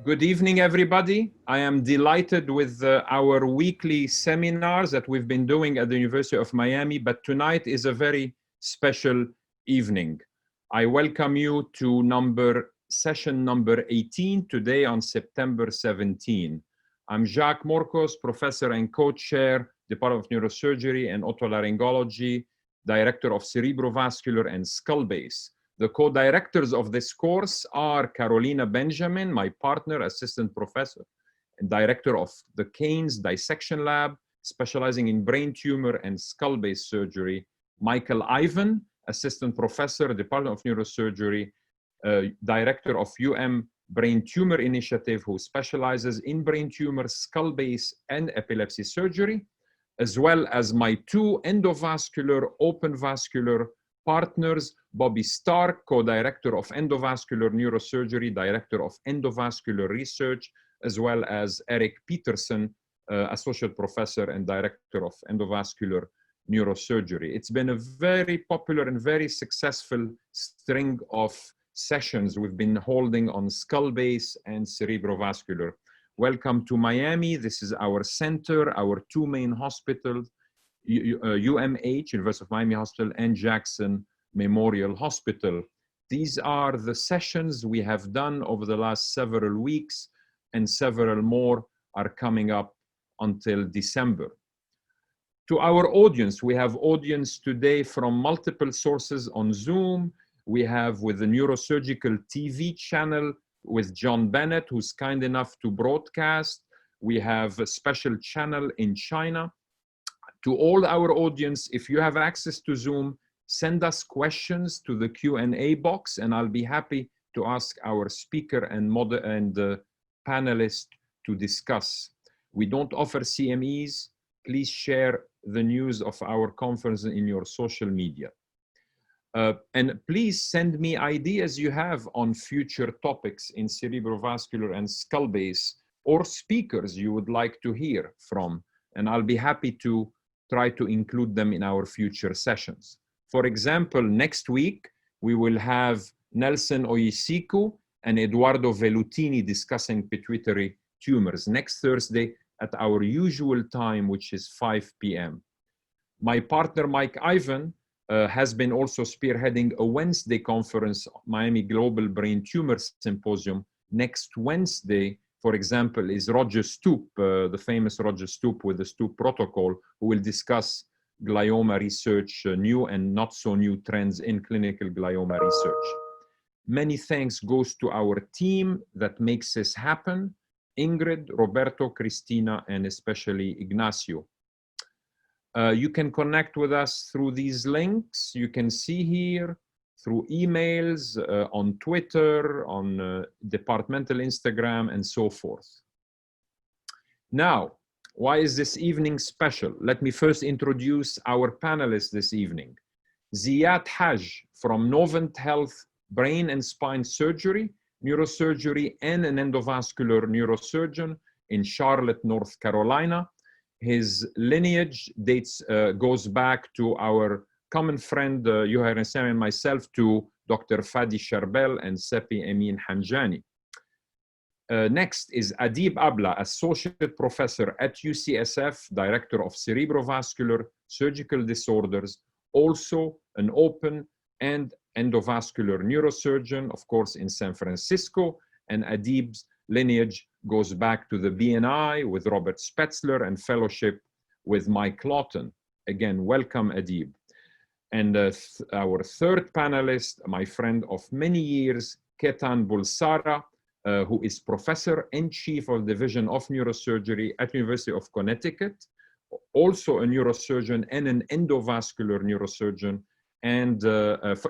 Good evening, everybody. I am delighted with our weekly seminars that we've been doing at the University of Miami, but tonight is a very special evening. I welcome you to session number 18 today on September 17. I'm Hage-Morcos, professor and co-chair, Department of Neurosurgery and Otolaryngology, director of cerebrovascular and skull base. The co-directors of this course are Carolina Benjamin, my partner, assistant professor, and director of the Keynes Dissection Lab, specializing in brain tumor and skull-based surgery. Michael Ivan, assistant professor, Department of Neurosurgery, director of Brain Tumor Initiative, who specializes in brain tumor, skull base, and epilepsy surgery, as well as my two endovascular, open vascular partners, Bobby Stark, co-director of endovascular neurosurgery, director of endovascular research, as well as Eric Peterson, associate professor and director of endovascular neurosurgery. It's been a very popular and very successful string of sessions we've been holding on skull base and cerebrovascular. Welcome to Miami. This is our center, our two main hospitals, UMH, University of Miami Hospital, and Jackson Memorial Hospital. These are the sessions we have done over the last several weeks, and several more are coming up until December. To our audience, we have audience today from multiple sources on Zoom. We have with the Neurosurgical TV channel with John Bennett, who's kind enough to broadcast. We have a special channel in China. To all our audience, if you have access to Zoom, send us questions to the Q&A box, and I'll be happy to ask our speaker and panelist to discuss. We don't offer CMEs. Please share the news of our conference in your social media. And please send me ideas you have on future topics in cerebrovascular and skull base, or speakers you would like to hear from, and I'll be happy to try to include them in our future sessions. For example, next week, we will have Nelson Oyisiku and Eduardo Vellutini discussing pituitary tumors next Thursday at our usual time, which is 5 p.m. My partner, Mike Ivan, has been also spearheading a Wednesday conference, Miami Global Brain Tumor Symposium. Next Wednesday, for example, is Roger Stoop, the famous Roger Stoop with the Stoop protocol, who will discuss glioma research, new and not so new trends in clinical glioma research. Many thanks goes to our team that makes this happen: Ingrid, Roberto, Cristina, and especially Ignacio. You can connect with us through these links you can see here, through emails, on Twitter, on departmental Instagram, and so forth. Now, why is this evening special? Let me first introduce our panelists this evening. Ziad Haj from Novant Health Brain and Spine Surgery, Neurosurgery, and an endovascular neurosurgeon in Charlotte, North Carolina. His lineage goes back to our common friend, YRS and myself, to Dr. Fadi Sharbel and Sepi Emin Hamjani. Next is Adib Abla, Associate Professor at UCSF, Director of Cerebrovascular Surgical Disorders, also an open and endovascular neurosurgeon, of course, in San Francisco. And Adib's lineage goes back to the BNI with Robert Spetzler and fellowship with Mike Lawton. Again, welcome, Adib. And our third panelist, my friend of many years, Ketan Bulsara, who is professor and chief of division of neurosurgery at University of Connecticut, also a neurosurgeon and an endovascular neurosurgeon, and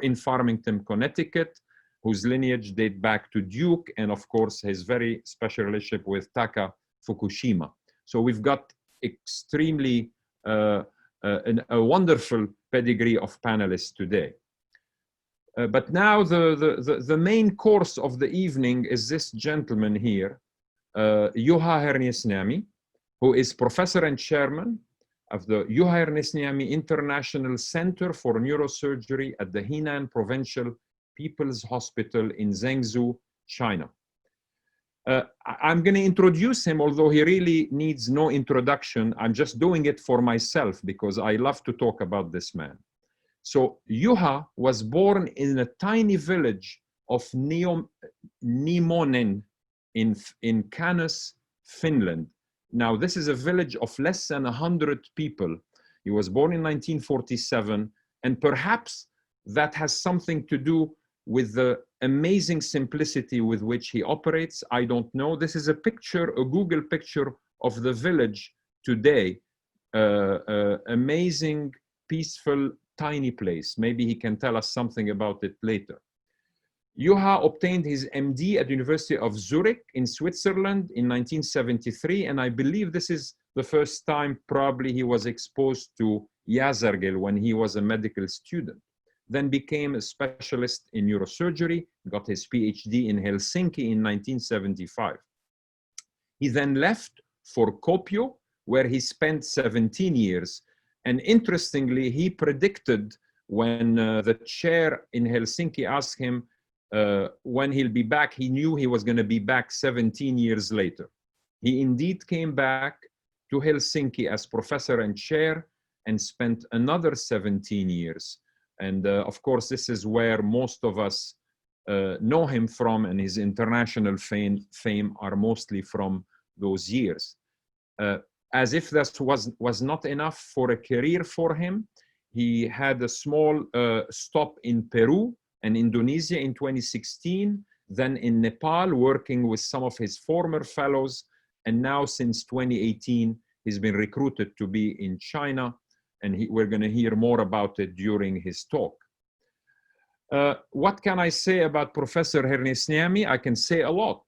in Farmington, Connecticut, whose lineage dates back to Duke, and of course his very special relationship with Taka Fukushima. So we've got extremely a wonderful pedigree of panelists today. But now the main course of the evening is this gentleman here, Juha Hernesniemi, who is professor and chairman of the HERNESNIEMI International Center for Neurosurgery at the Henan Provincial People's Hospital in Zhengzhou, China. I'm going to introduce him, although he really needs no introduction. I'm just doing it for myself because I love to talk about this man. So Juha was born in a tiny village of Niimonen in Kanes, Finland. Now, this is a village of less than 100 people. He was born in 1947, and perhaps that has something to do with the amazing simplicity with which he operates. I don't know. This is a picture, a Google picture of the village today. Amazing, peaceful, tiny place. Maybe he can tell us something about it later. Juha obtained his MD at the University of Zurich in Switzerland in 1973, and I believe this is the first time probably he was exposed to Yazargil when he was a medical student. Then became a specialist in neurosurgery, got his PhD in Helsinki in 1975. He then left for Kuopio, where he spent 17 years. And interestingly, he predicted when the chair in Helsinki asked him when he'll be back, he knew he was going to be back 17 years later. He indeed came back to Helsinki as professor and chair and spent another 17 years. And of course, this is where most of us know him from, and his international fame are mostly from those years. As if that was not enough for a career for him, he had a small stop in Peru and Indonesia in 2016, then in Nepal, working with some of his former fellows, and now since 2018, he's been recruited to be in China, and we're going to hear more about it during his talk. What can I say about Professor Hernesniemi? I can say a lot.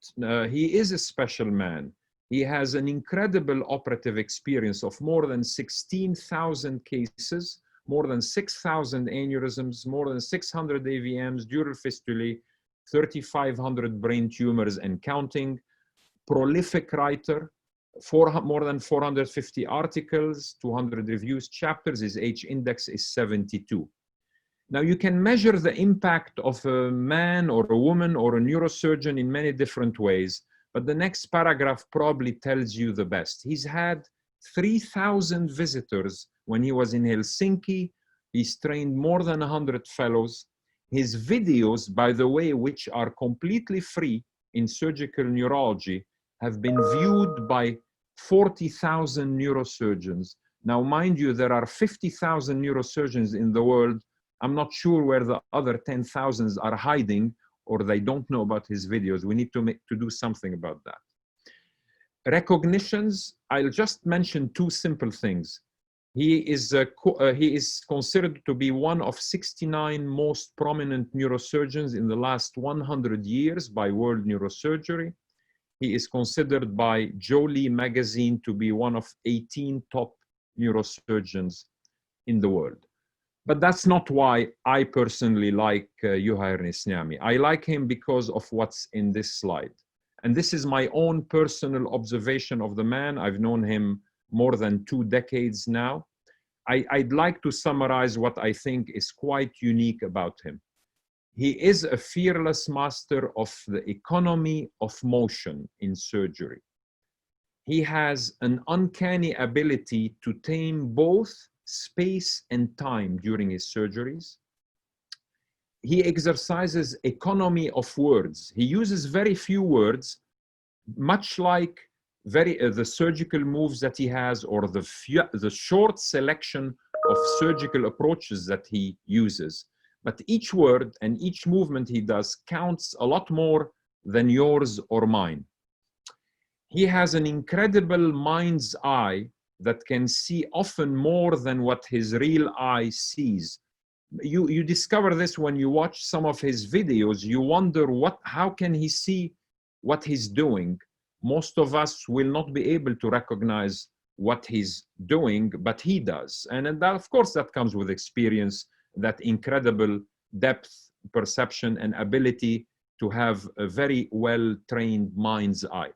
He is a special man. He has an incredible operative experience of more than 16,000 cases, more than 6,000 aneurysms, more than 600 AVMs, dural fistulae, 3,500 brain tumors and counting, prolific writer, more than 450 articles, 200 reviews, chapters. His H index is 72. Now you can measure the impact of a man or a woman or a neurosurgeon in many different ways, but the next paragraph probably tells you the best. He's had 3,000 visitors when he was in Helsinki. He's trained more than 100 fellows. His videos, by the way, which are completely free in surgical neurology, have been viewed by 40,000 neurosurgeons. Now, mind you, there are 50,000 neurosurgeons in the world. I'm not sure where the other 10,000 are hiding, or they don't know about his videos. We need to do something about that. Recognitions, I'll just mention two simple things. He is considered to be one of 69 most prominent neurosurgeons in the last 100 years by World Neurosurgery. He is considered by Jolie magazine to be one of 18 top neurosurgeons in the world. But that's not why I personally like Juha Hernesniemi. I like him because of what's in this slide. And this is my own personal observation of the man. I've known him more than 2 decades now. I'd like to summarize what I think is quite unique about him. He is a fearless master of the economy of motion in surgery. He has an uncanny ability to tame both space and time during his surgeries. He exercises economy of words. He uses very few words, much like the surgical moves that he has, or the short selection of surgical approaches that he uses. But each word and each movement he does counts a lot more than yours or mine. He has an incredible mind's eye that can see often more than what his real eye sees. You discover this when you watch some of his videos. You wonder how can he see what he's doing? Most of us will not be able to recognize what he's doing, but he does. And that, of course, that comes with experience, that incredible depth, perception, and ability to have a very well-trained mind's eye.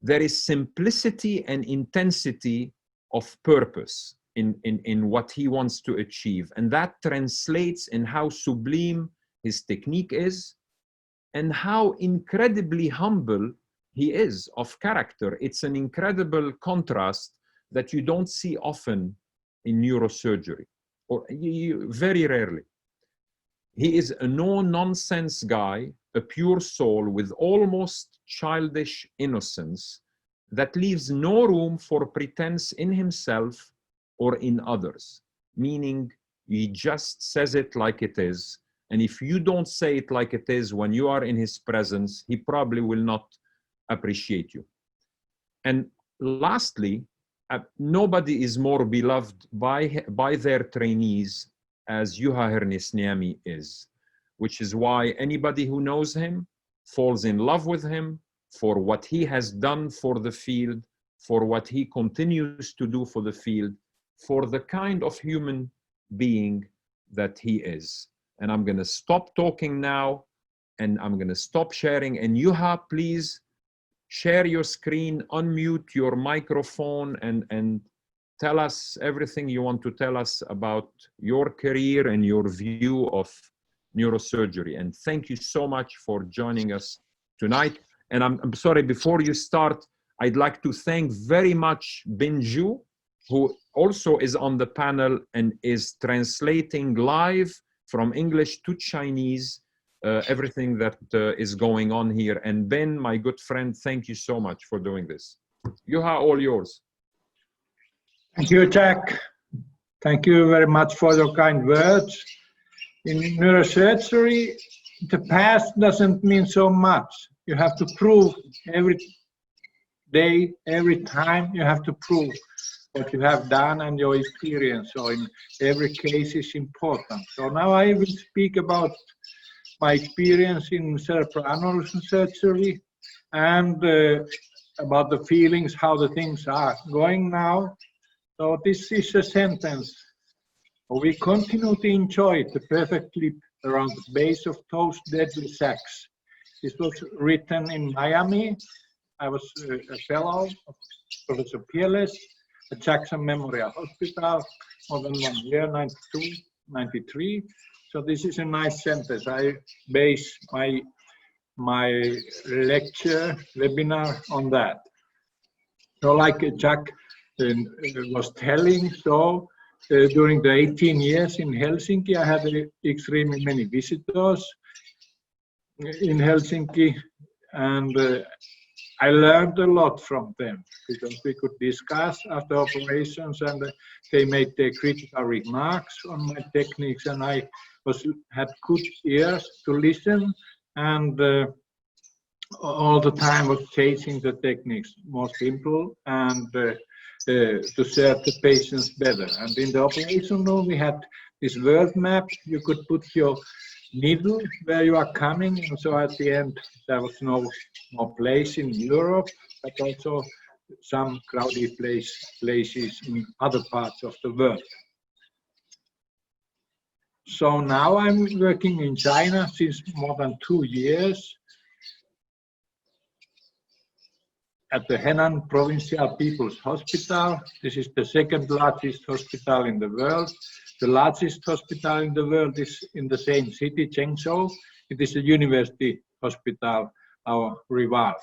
There is simplicity and intensity of purpose in what he wants to achieve. And that translates in how sublime his technique is and how incredibly humble he is of character. It's an incredible contrast that you don't see often in neurosurgery, or very rarely. He is a no-nonsense guy, a pure soul with almost childish innocence that leaves no room for pretense in himself or in others, meaning he just says it like it is. And if you don't say it like it is when you are in his presence, he probably will not appreciate you. And lastly, nobody is more beloved by their trainees as Juha Hernesniemi is, which is why anybody who knows him falls in love with him for what he has done for the field, for what he continues to do for the field, for the kind of human being that he is. And I'm going to stop talking now, and I'm going to stop sharing. And Juha, please share your screen, unmute your microphone, and tell us everything you want to tell us about your career and your view of neurosurgery. And thank you so much for joining us tonight. And I'm sorry, before you start, I'd like to thank very much Binju, who also is on the panel and is translating live from English to Chinese, everything that is going on here. And Ben, my good friend, thank you so much for doing this. Juha, all yours. Thank you, Jack. Thank you very much for your kind words. In neurosurgery, the past doesn't mean so much. You have to prove every day, every time, you have to prove what you have done and your experience. So in every case is important. So now I will speak about my experience in cerebral aneurysm surgery and about the feelings, how the things are going now. So this is a sentence. We continue to enjoy the perfect lip around the base of those deadly sacs. This was written in Miami. I was a fellow of Professor Pierles at Jackson Memorial Hospital more than 1 year, 92, 93. So this is a nice sentence. I base my lecture, webinar on that. So like Jack was telling, so during the 18 years in Helsinki, I had extremely many visitors in Helsinki, and I learned a lot from them because we could discuss after operations, and they made their critical remarks on my techniques, and I had good ears to listen, and all the time was changing the techniques more simple and to serve the patients better. And in the operation room, we had this world map. You could put your needle where you are coming, and so at the end there was no more place in Europe, but also some crowded places in other parts of the world. So now I'm working in China since more than 2 years at the Henan Provincial People's Hospital. This is the second largest hospital in the world. The largest hospital in the world is in the same city, Zhengzhou. It is a university hospital, our rival.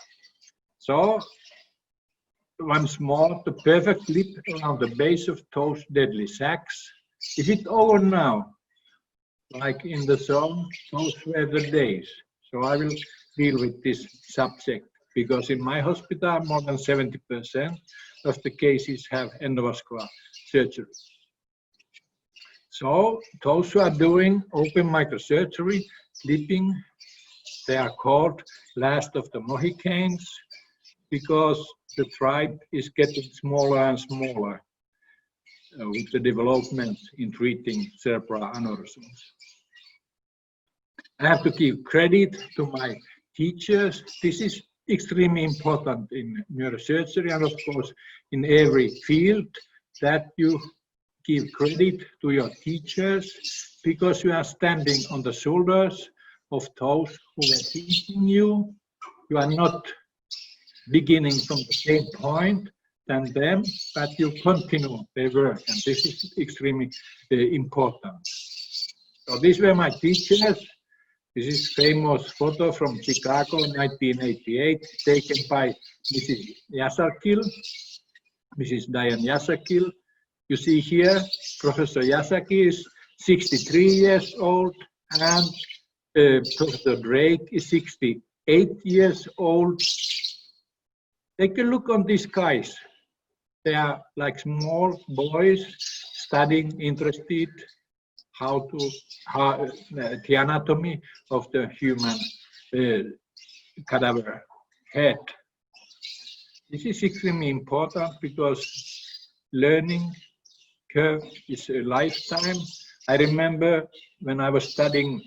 So, once more, the perfect lip around the base of those deadly sacs. Is it over now? Like in the song, those were the days. So I will deal with this subject, because in my hospital, more than 70% of the cases have endovascular surgery. So those who are doing open microsurgery, clipping, they are called last of the Mohicans, because the tribe is getting smaller and smaller with the development in treating cerebral aneurysms. I have to give credit to my teachers. This is extremely important in neurosurgery and of course in every field, that you give credit to your teachers, because you are standing on the shoulders of those who are teaching you. You are not beginning from the same point than them, but you continue their work, and this is extremely important. So these were my teachers. This is famous photo from Chicago, 1988, taken by Mrs. Yasakil, Mrs. Diane Yasakil. You see here, Professor Yasaki is 63 years old, and Professor Drake is 68 years old. Take a look on these guys. They are like small boys studying, interested the anatomy of the human cadaver head. This is extremely important because learning curve is a lifetime. I remember when I was studying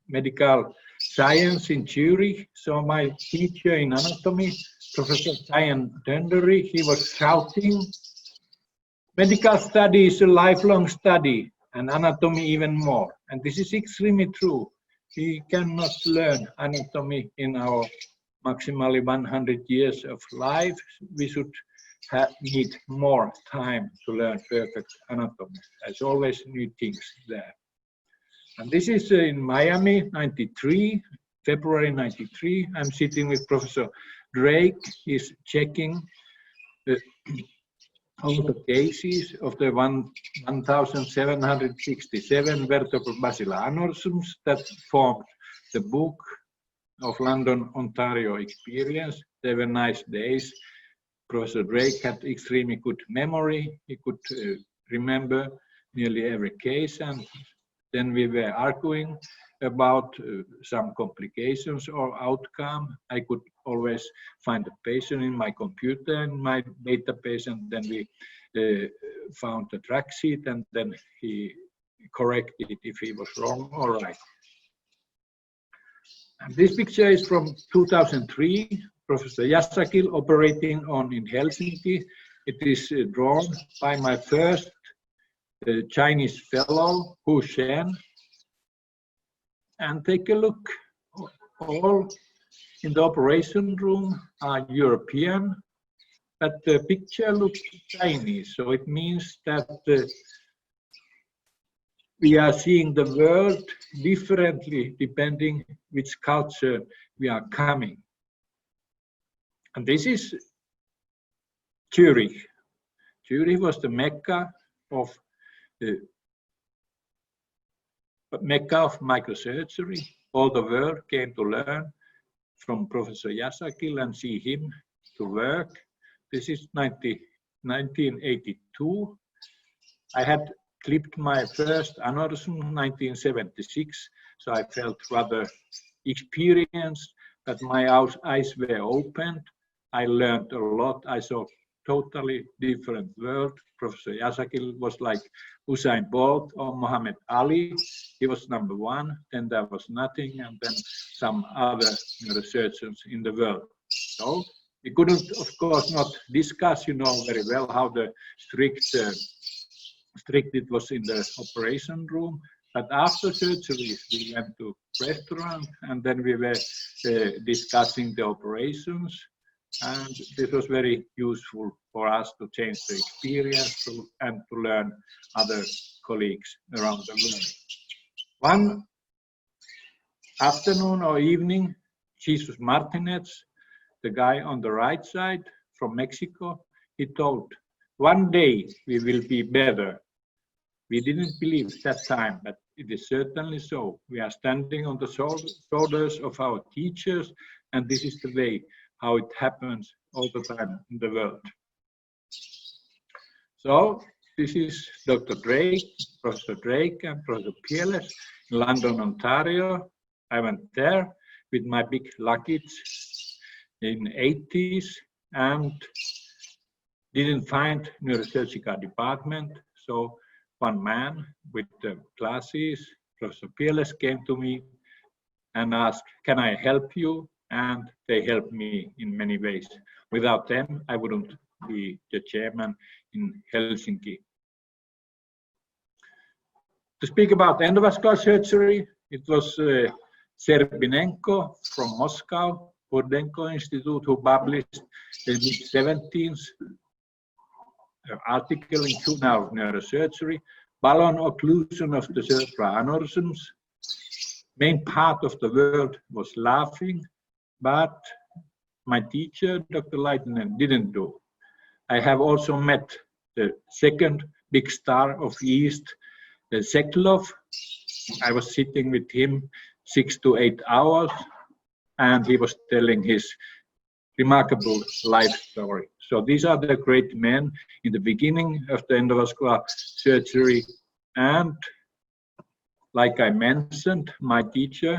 medical science in Zurich, so my teacher in anatomy, Professor Diane Dendery, he was shouting, medical study is a lifelong study, and anatomy even more. And this is extremely true. We cannot learn anatomy in our maximally 100 years of life. We should need more time to learn perfect anatomy. There's always new things there. And this is in Miami, 93, February 93. I'm sitting with Professor Drake. He's checking all the cases of the 1,767 vertebral basilar aneurysms that formed the book of London, Ontario experience. They were nice days. Professor Drake had extremely good memory. He could remember nearly every case, and then we were arguing about some complications or outcome. I could always find a patient in my computer, in my database, and then we found the track sheet, and then he corrected if he was wrong or right. And this picture is from 2003, Professor Yasakil operating on in Helsinki. It is drawn by my first Chinese fellow, Hu Shen. And take a look, all in the operation room are European, but the picture looks Chinese. So it means that we are seeing the world differently depending which culture we are coming. And this is Zurich. Zurich was the Mecca of microsurgery. All the world came to learn from Professor Yasakil and see him to work. This is 1982. I had clipped my first aneurysm in 1976, so I felt rather experienced, but my eyes were opened. I learned a lot. I saw totally different world. Professor Yasakil was like Usain Bolt or Muhammad Ali. He was number one, then there was nothing, and then some other neurosurgeons in the world. So we couldn't, of course, not discuss, you know very well how the strict it was in the operation room. But after surgery, we went to restaurant, and then we were discussing the operations. And this was very useful for us to change the experience and to learn other colleagues around the world. One afternoon or evening, Jesus Martinez, the guy on the right side from Mexico, he told, one day we will be better. We didn't believe that time, but it is certainly so. We are standing on the shoulders of our teachers, and this is the way how it happens all the time in the world. So this is Dr. Drake, Professor Drake and Professor Pieles in London, Ontario. I went there with my big luggage in 80s and didn't find neurosurgical department. So one man with the glasses, Professor Pieles, came to me and asked, can I help you? And they helped me in many ways. Without them, I wouldn't be the chairman in Helsinki. To speak about endovascular surgery, it was Serbinenko from Moscow, Burdenko Institute, who published in the mid-70s an article in Journal of Neurosurgery, balloon occlusion of the cerebral aneurysms, main part of the world was laughing, but my teacher, Dr. Leitinen, didn't do. I have also met the second big star of East, Seklov. I was sitting with him 6 to 8 hours, and he was telling his remarkable life story. So these are the great men in the beginning of the endovascular surgery. And like I mentioned, my teacher,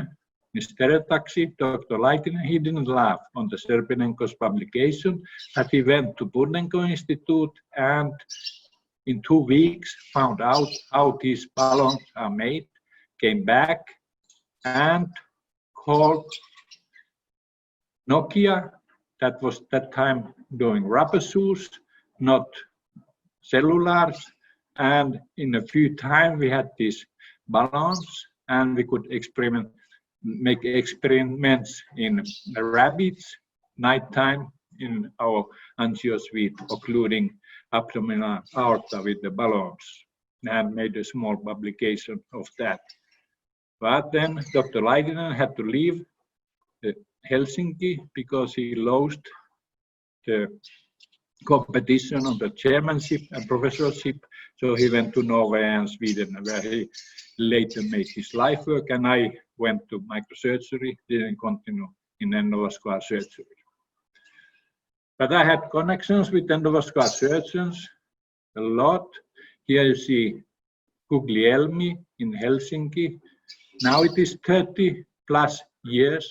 Mr. Taxi, Dr. Leitinen, he didn't laugh on the Serpenenko's publication, but he went to Burnenko Institute and in 2 weeks found out how these balloons are made, came back and called Nokia, that was that time doing rubber shoes, not cellulars. And in a few time we had these balloons and we could make experiments in rabbits, nighttime in our angio suite, occluding abdominal aorta with the balloons, and made a small publication of that. But then Dr. Leitinen had to leave Helsinki because he lost the competition on the chairmanship and professorship. So he went to Norway and Sweden, where he later made his life work, and I went to microsurgery, didn't continue in endovascular surgery. But I had connections with endovascular surgeons a lot. Here you see Guglielmi in Helsinki. Now it is 30 plus years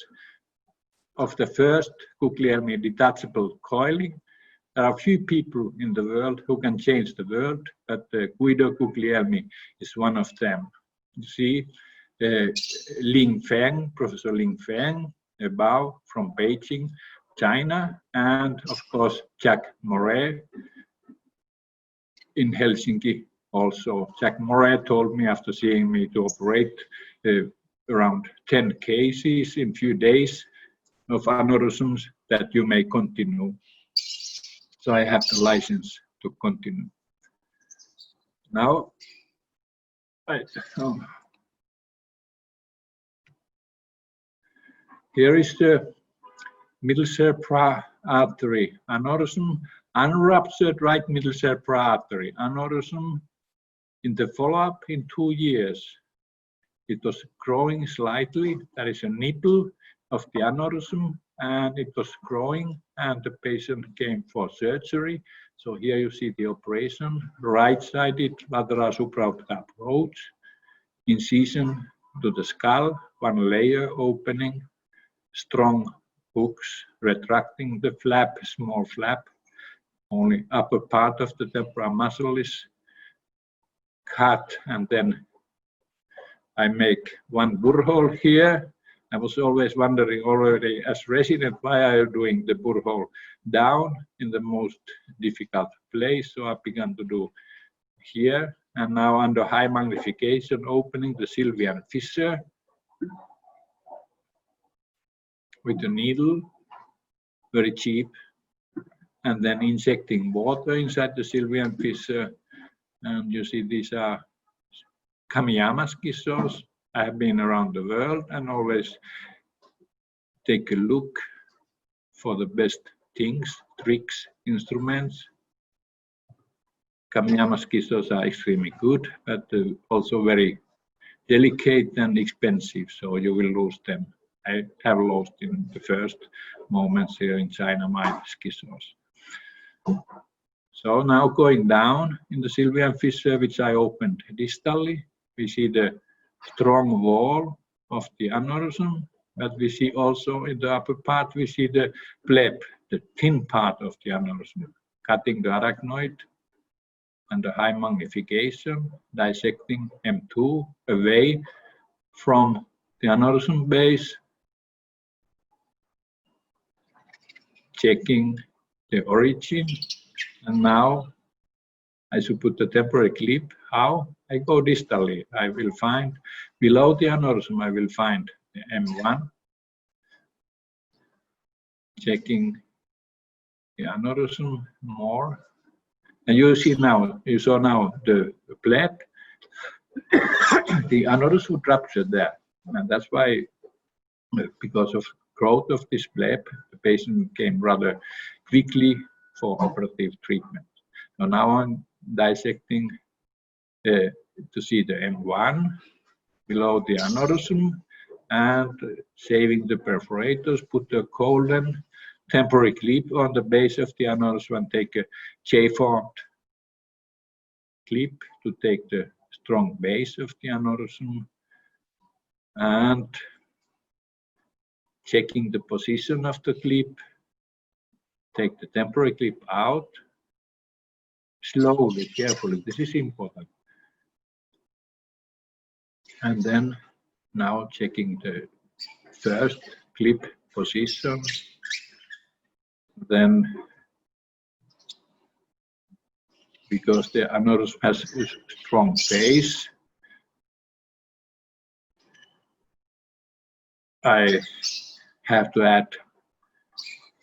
of the first Guglielmi detachable coiling. There are few people in the world who can change the world, but Guido Guglielmi is one of them. You see Ling Feng, Professor Ling Feng, above from Beijing, China, and of course Jacques Moret in Helsinki also. Jacques Moret told me after seeing me to operate around 10 cases in few days of aneurysms that you may continue. So I have the license to continue. Now, here is the middle cerebral artery aneurysm, unruptured right middle cerebral artery aneurysm. In the follow-up in 2 years, it was growing slightly. There is a nipple of the aneurysm, and it was growing, and the patient came for surgery. So here you see the operation, right-sided lateral supraorbital approach, incision to the skull, 1 layer opening, strong hooks retracting the flap, small flap. Only upper part of the temporal muscle is cut, and then I make 1 burr hole here. I was always wondering already as resident, why are you doing the burr hole down in the most difficult place? So I began to do here, and now under high magnification, opening the sylvian fissure with a needle, very cheap, and then injecting water inside the sylvian fissure. And you see these are Kamiyama scissors. I have been around the world and always take a look for the best things, tricks, instruments. Kamiyama scissors are extremely good, but also very delicate and expensive, so you will lose them. I have lost in the first moments here in China my scissors. So now going down in the sylvian fissure, which I opened distally, we see the strong wall of the aneurysm, but we see also in the upper part, we see the pleb, the thin part of the aneurysm, cutting the arachnoid under high magnification, dissecting M2 away from the aneurysm base, checking the origin, and now I should put the temporary clip. How? I go distally. I will find below the aneurysm, I will find the M1, checking the aneurysm more. And you see now, you saw now the pleb, the aneurysm ruptured there. And that's why, because of growth of this bleb, the patient came rather quickly for operative treatment. So now I'm dissecting to see the M1 below the aneurysm and saving the perforators, put a golden temporary clip on the base of the aneurysm and take a J-formed clip to take the strong base of the aneurysm and checking the position of the clip, take the temporary clip out, slowly, carefully, this is important. And then now checking the first clip position, then because the aneurysm has a strong base, I have to add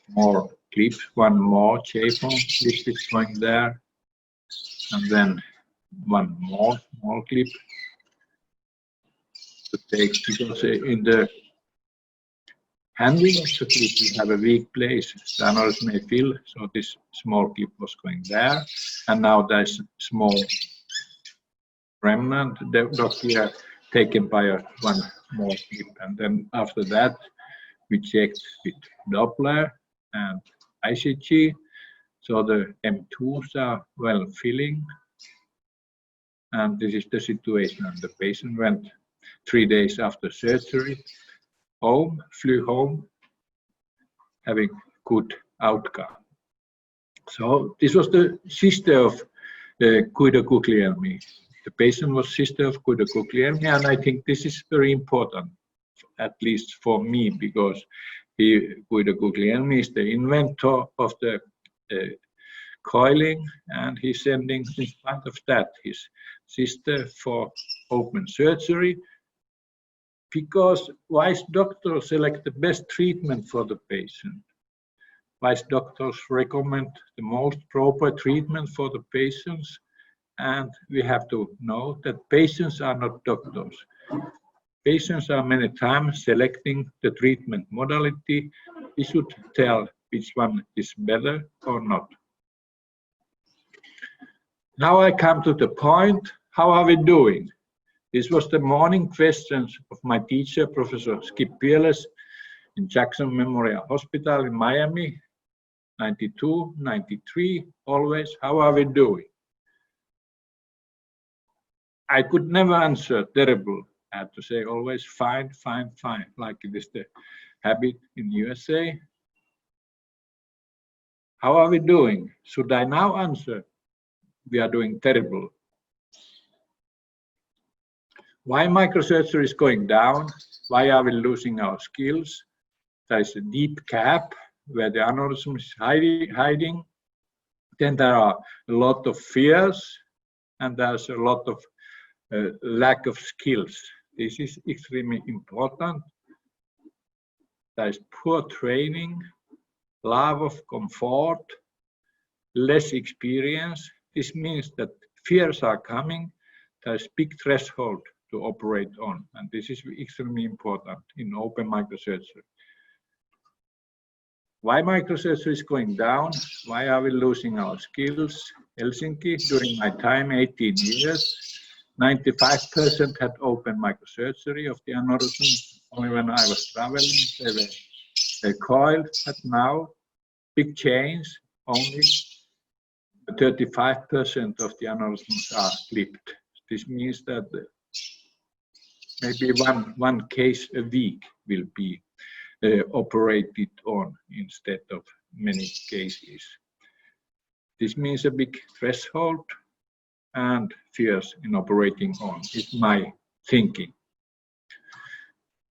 more clips, one more J-form clip is going there, and then one more small clip to take, because in the handling of the clip we have a weak place, the aneurysm may fill, so this small clip was going there, and now there's small remnant here taken by one more clip, and then after that we checked with Doppler and ICG, so the M2s are well filling, and this is the situation. And the patient went 3 days after surgery home, flew home, having good outcome. So this was the sister of Guido-Guglielmi. The patient was sister of Guido-Guglielmi, and I think this is very important, at least for me, because Guido-Guglielmi is the inventor of the coiling, and he's sending, in spite of that, his sister for open surgery, because wise doctors select the best treatment for the patient. Wise doctors recommend the most proper treatment for the patients, and we have to know that patients are not doctors. Patients are many times selecting the treatment modality. We should tell which one is better or not. Now I come to the point, how are we doing? This was the morning questions of my teacher, Professor Skip Peerless, in Jackson Memorial Hospital in Miami, 92, 93, always, how are we doing? I could never answer terrible. I had to say always fine, fine, fine, like it is the habit in USA. How are we doing? Should I now answer? We are doing terrible. Why microsurgery is going down? Why are we losing our skills? There is a deep gap where the aneurysm is hiding. Then there are a lot of fears, and there's a lot of lack of skills. This is extremely important. There is poor training, love of comfort, less experience. This means that fears are coming. There is big threshold to operate on, and this is extremely important in open microsurgery. Why microsurgery is going down? Why are we losing our skills? Helsinki, during my time, 18 years, 95% had open microsurgery of the aneurysm. Only when I was traveling, they were coiled, but now, big change, only 35% of the aneurysms are clipped. This means that maybe one case a week will be operated on instead of many cases. This means a big threshold and fears in operating on, is my thinking.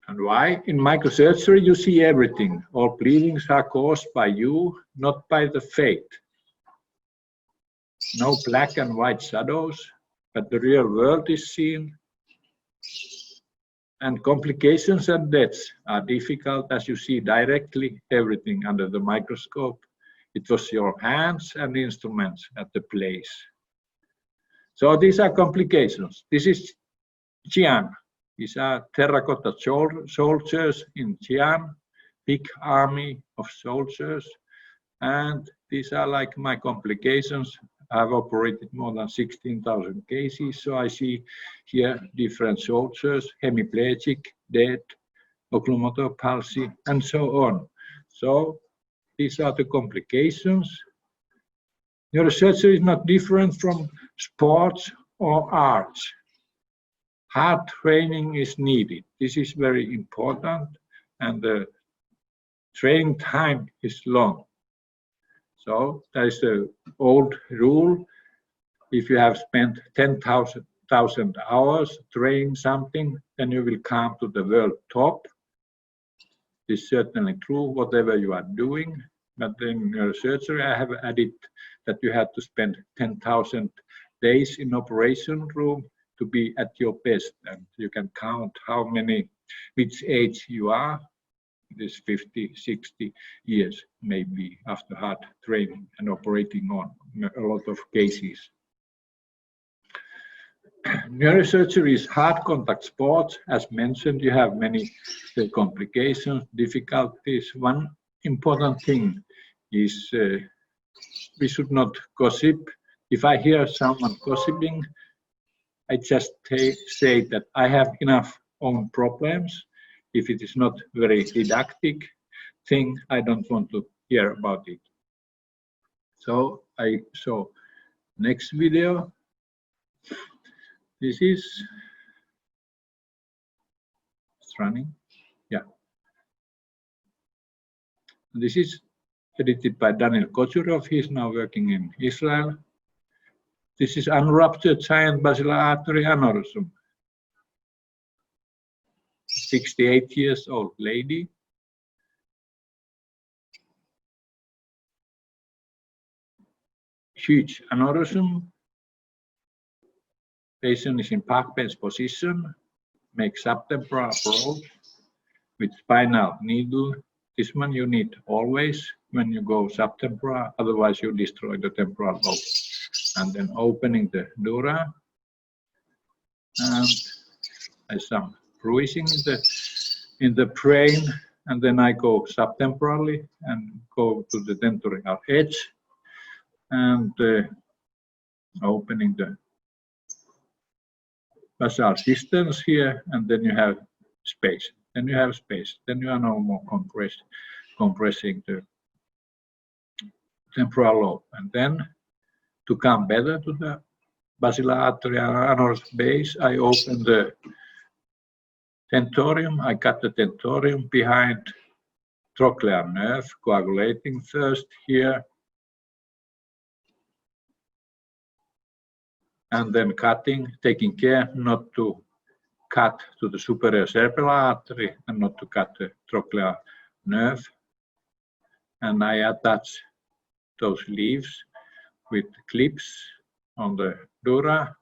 And why? In microsurgery you see everything. All bleedings are caused by you, not by the fate. No black and white shadows, but the real world is seen. And complications and deaths are difficult as you see directly everything under the microscope. It was your hands and instruments at the place. So these are complications. This is Jian. These are terracotta soldiers in Xi'an, big army of soldiers. And these are like my complications. I've operated more than 16,000 cases. So I see here different soldiers, hemiplegic, dead, oculomotor palsy, and so on. So these are the complications. Neurosurgery is not different from sports or arts. Hard training is needed. This is very important, and the training time is long. So there is an old rule. If you have spent 10,000 hours training something, then you will come to the world top. This is certainly true, whatever you are doing. But in neurosurgery, I have added that you have to spend 10,000 days in operation room to be at your best. And you can count how many, which age you are. This 50, 60 years, maybe after hard training and operating on a lot of cases. Neurosurgery is hard contact sport. As mentioned, you have many complications, difficulties. One important thing is we should not gossip. If I hear someone gossiping, I just say that I have enough own problems. If it is not very didactic thing, I don't want to hear about it. So I saw next video. This is running. Yeah. This is edited by Daniel Kochurov. He's now working in Israel. This is unruptured giant basilar artery aneurysm. 68 years old lady. Huge aneurysm. Patient is in park bench position. Make subtemporal approach with spinal needle. This one you need always when you go subtemporal, otherwise you destroy the temporal lobe. And then opening the dura. And there's some bruising in the brain, and then I go subtemporally and go to the tentorial edge and opening the basal distance here, and then you have space. Then you have space. Then you are no more compressing the temporal lobe. And then to come better to the basilar artery aneurysm base, I open the tentorium. I cut the tentorium behind trochlear nerve, coagulating first here, and then cutting, taking care not to cut to the superior cerebral artery and not to cut the trochlear nerve. And I attach those leaves with clips on the dura.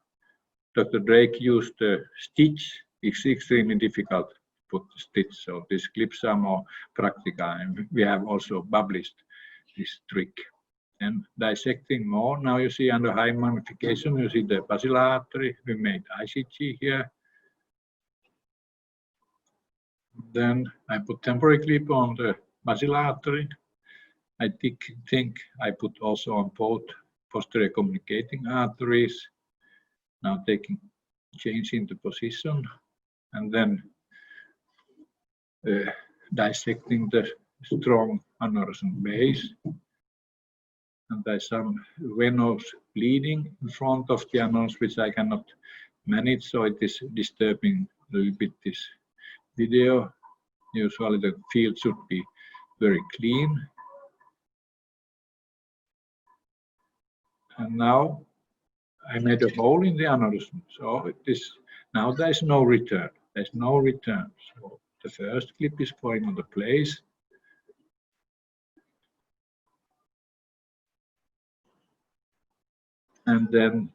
Dr. Drake used the stitch. It's extremely difficult to put the stitch, so these clips are more practical, and we have also published this trick. And dissecting more, now you see under high magnification, you see the basilar artery. We made ICG here. Then I put temporary clip on the basilar artery. I think I put also on both posterior communicating arteries. Now changing the position, and then dissecting the strong aneurysm base. And there's some venous bleeding in front of the aneurysm, which I cannot manage, so it is disturbing a little bit this video. Usually the field should be very clean. And now I made a hole in the aneurysm, so now there's no return. There's no return. So the first clip is going on the place. And then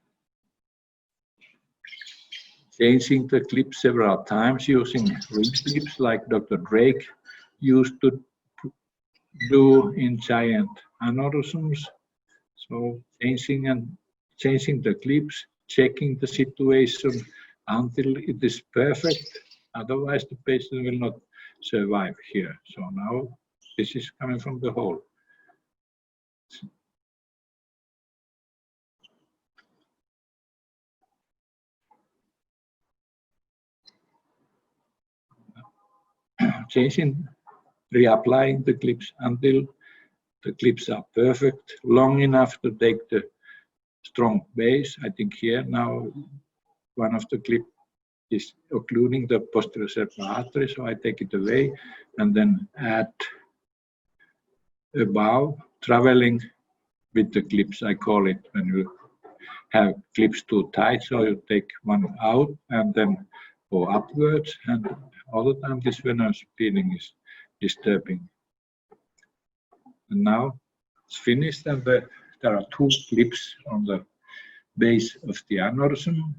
changing the clip several times using ring clips like Dr. Drake used to do in giant aneurysms. So changing the clips, checking the situation until it is perfect. Otherwise, the patient will not survive here. So now this is coming from the hole. Changing, reapplying the clips until the clips are perfect, long enough to take the strong base. I think here now one of the clip is occluding the posterior cerebral artery, so I take it away and then add above, traveling with the clips, I call it, when you have clips too tight, so you take one out and then go upwards, and all the time this venous bleeding is disturbing. And now it's finished, and there are two clips on the base of the aneurysm,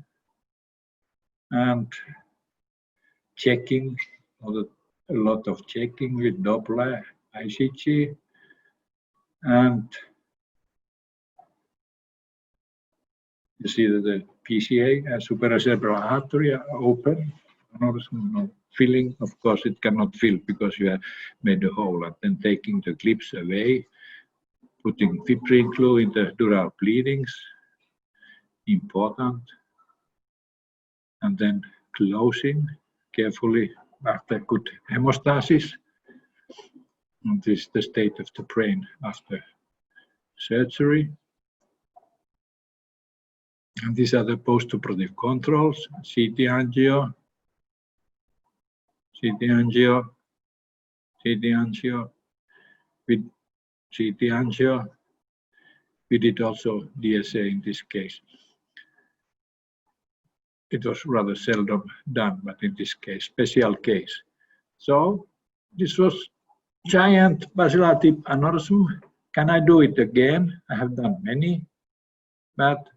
and checking, a lot of checking with Doppler, ICG, and you see that the PCA and subarachnoid artery are open. Aneurysm, no filling. Of course, it cannot fill because you have made a hole. And then taking the clips away, putting fibrin glue in the dural bleedings, important. And then closing carefully after good hemostasis. And this is the state of the brain after surgery. And these are the post-operative controls: CT angio, CT angio, CT angio. With CT angio, we did also DSA in this case. It was rather seldom done, but in this case, special case. So this was giant basilar tip aneurysm. Can I do it again? I have done many, but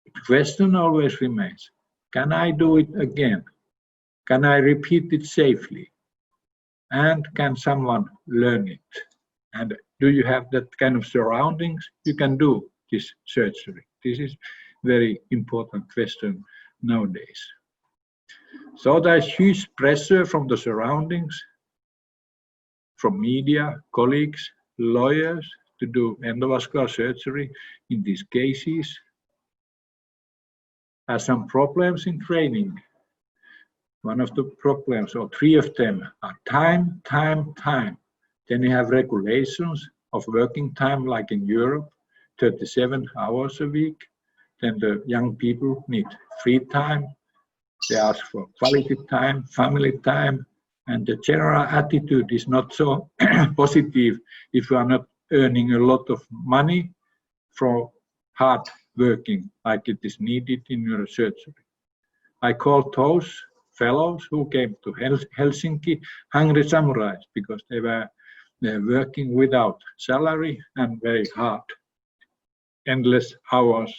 the question always remains, can I do it again? Can I repeat it safely? And can someone learn it? And do you have that kind of surroundings? You can do this surgery. This is very important question nowadays. So there's huge pressure from the surroundings, from media, colleagues, lawyers to do endovascular surgery in these cases. Has some problems in training. One of the problems, or three of them, are time. Then you have regulations of working time, like in Europe, 37 hours a week. Then the young people need free time. They ask for quality time, family time, and the general attitude is not so positive if you are not earning a lot of money for hard working like it is needed in neurosurgery. I call those fellows who came to Helsinki hungry samurais because they're working without salary and very hard, endless hours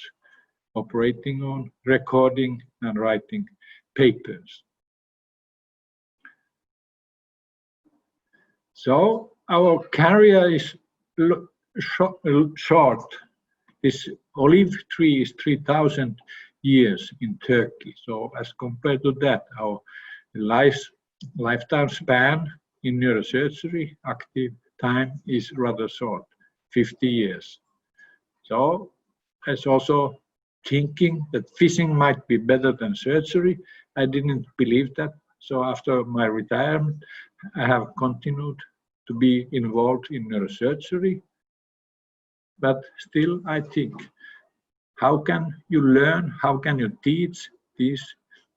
operating on, recording and writing papers. So our career is short. This olive tree is 3,000 years in Turkey. So as compared to that, our lifetime span in neurosurgery, active time, is rather short, 50 years. So as also thinking that fishing might be better than surgery, I didn't believe that. So after my retirement, I have continued to be involved in neurosurgery. But still, I think, how can you learn, how can you teach this,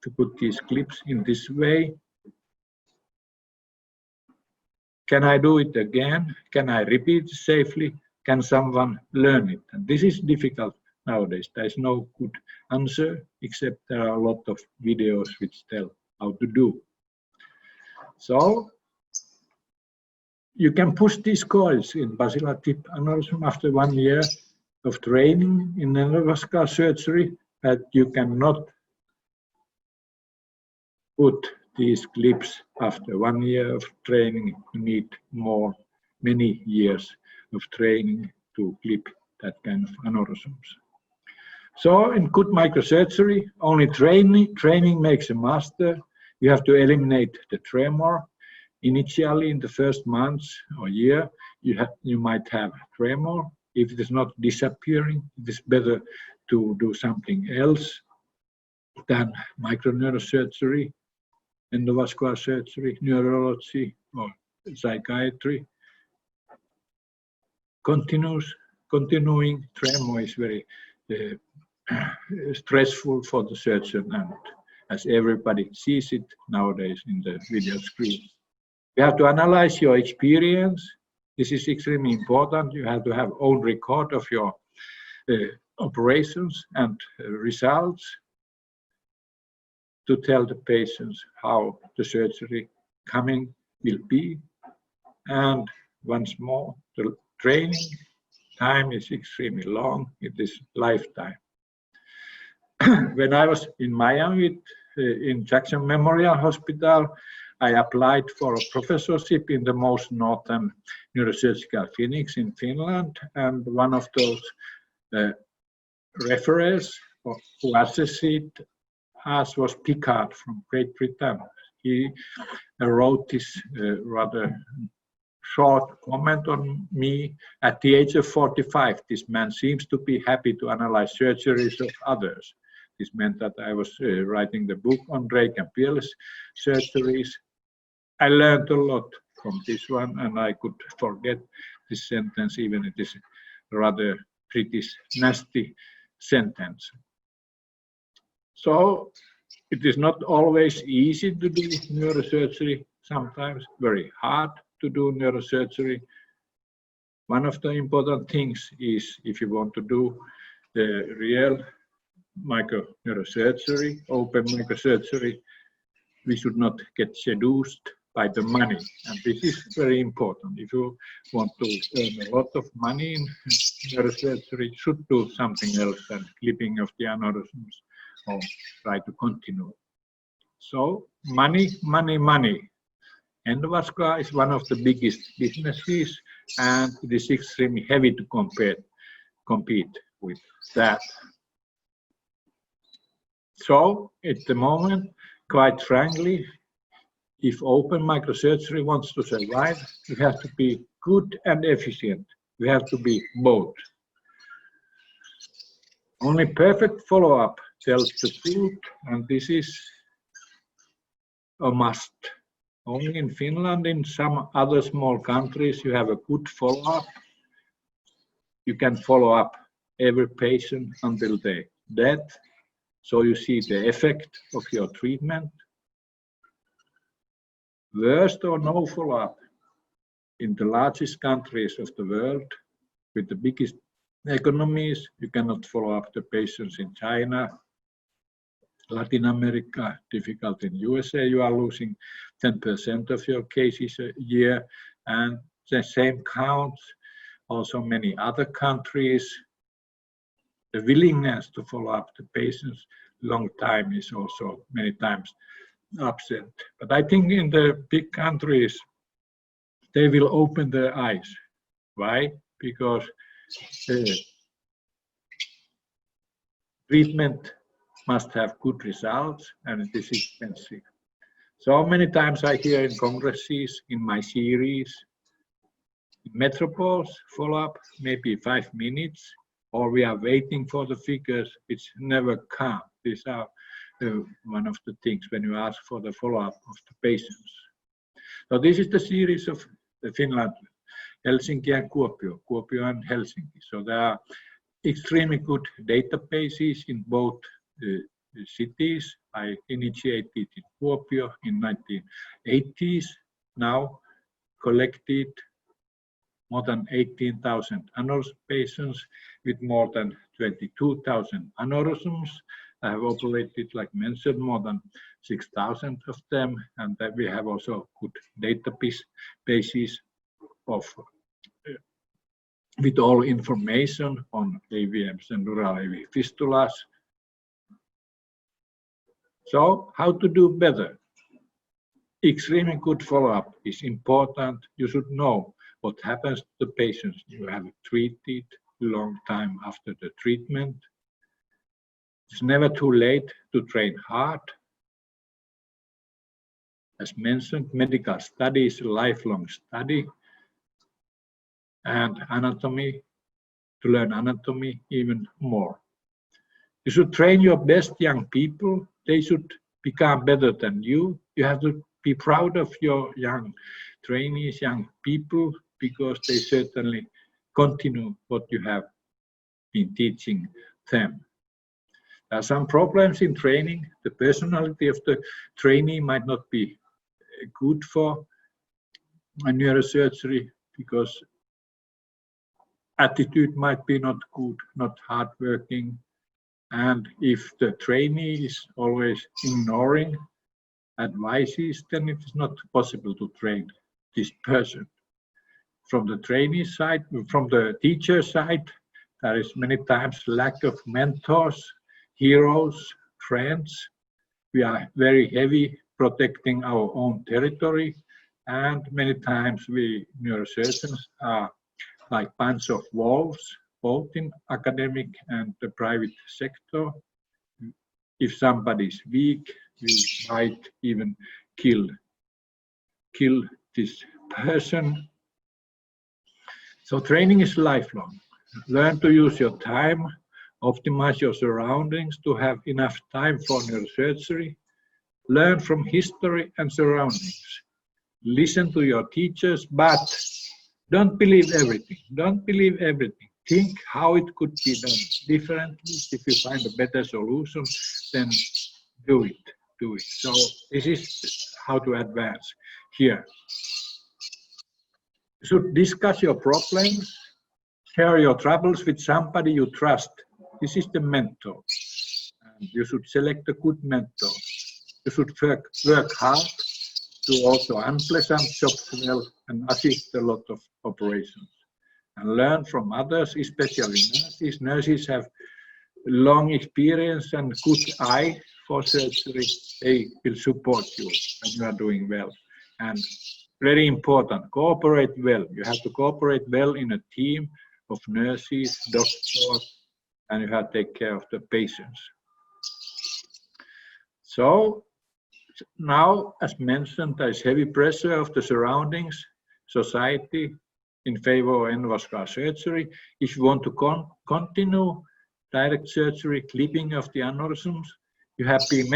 to put these clips in this way? Can I do it again? Can I repeat it safely? Can someone learn it? And this is difficult nowadays. There is no good answer, except there are a lot of videos which tell how to do. So you can push these coils in basilar tip aneurysm after 1 year of training in endovascular surgery, but you cannot put these clips after 1 year of training. You need many years of training to clip that kind of aneurysms. So in good microsurgery, only training makes a master. You have to eliminate the tremor. Initially, in the first months or year, you might have tremor. If it is not disappearing, it is better to do something else than microneurosurgery, endovascular surgery, neurology, or psychiatry. Continuing tremor is very stressful for the surgeon, and as everybody sees it nowadays in the video screen. You have to analyze your experience. This is extremely important. You have to have own record of your operations and results to tell the patients how the surgery coming will be. And once more, the training time is extremely long. It is lifetime. When I was in Miami in Jackson Memorial Hospital, I applied for a professorship in the most northern neurosurgical clinics in Finland, and one of those referees who assessed us was Picard from Great Britain. He wrote this rather short comment on me. At the age of 45, this man seems to be happy to analyze surgeries of others. This meant that I was writing the book on Drake and Pierce's surgeries. I learned a lot from this one, and I could forget this sentence, even it is rather pretty nasty sentence. So it is not always easy to do neurosurgery, sometimes very hard to do neurosurgery. One of the important things is, if you want to do the real microneurosurgery, open microsurgery, we should not get seduced by the money, and this is very important. If you want to earn a lot of money in neurosurgery, should do something else than clipping of the aneurysms or try to continue. So money, money, money. Endovascular is one of the biggest businesses, and it is extremely heavy to compete with that. So at the moment, quite frankly, if open microsurgery wants to survive, you have to be good and efficient. You have to be both. Only perfect follow-up tells the truth, and this is a must. Only in Finland, in some other small countries, you have a good follow-up. You can follow up every patient until their death, so you see the effect of your treatment. Worst or no follow-up in the largest countries of the world with the biggest economies. You cannot follow up the patients in China, Latin America, difficult in USA. You are losing 10% of your cases a year, and the same counts also many other countries. The willingness to follow up the patients long time is also many times absent. But I think in the big countries, they will open their eyes. Why? Because treatment must have good results, and it is expensive. So many times I hear in congresses, in my series, metropoles follow-up maybe 5 minutes, or we are waiting for the figures which never come. These are one of the things when you ask for the follow-up of the patients. So this is the series of Finland, Helsinki and Kuopio, Kuopio and Helsinki. So there are extremely good databases in both cities. I initiated in Kuopio in 1980s. Now collected more than 18,000 aneurysm patients with more than 22,000 aneurysms. I have operated, like mentioned, more than 6,000 of them, and that we have also good databases of with all information on AVMs and dural AV fistulas. So how to do better? Extremely good follow-up is important. You should know what happens to the patients you have treated long time after the treatment. It's never too late to train hard. As mentioned, medical study is a lifelong study, and anatomy, to learn anatomy even more. You should train your best young people. They should become better than you. You have to be proud of your young trainees, young people, because they certainly continue what you have been teaching them. There are some problems in training. The personality of the trainee might not be good for neurosurgery because attitude might be not good, not hardworking. And if the trainee is always ignoring advices, then it is not possible to train this person. From the trainee side, from the teacher side, there is many times lack of mentors, heroes, friends. We are very heavy protecting our own territory, and many times we neurosurgeons are like bunch of wolves, both in academic and the private sector. If somebody is weak, we might even kill this person. So training is lifelong. Learn to use your time, optimize your surroundings to have enough time for neurosurgery. Learn from history and surroundings. Listen to your teachers, but don't believe everything. Don't believe everything. Think how it could be done differently. If you find a better solution, then do it. Do it. So this is how to advance here. You should discuss your problems, share your troubles with somebody you trust. This is the mentor. And you should select a good mentor. You should work hard, do also unpleasant jobs well, and assist a lot of operations. And learn from others, especially nurses. Nurses have long experience and good eye for surgery. They will support you when you are doing well. And very important, cooperate well. You have to cooperate well in a team of nurses, doctors, and you have to take care of the patients. So now, as mentioned, there is heavy pressure of the surroundings, society, in favor of endovascular surgery. If you want to continue direct surgery, clipping of the aneurysms, you have to be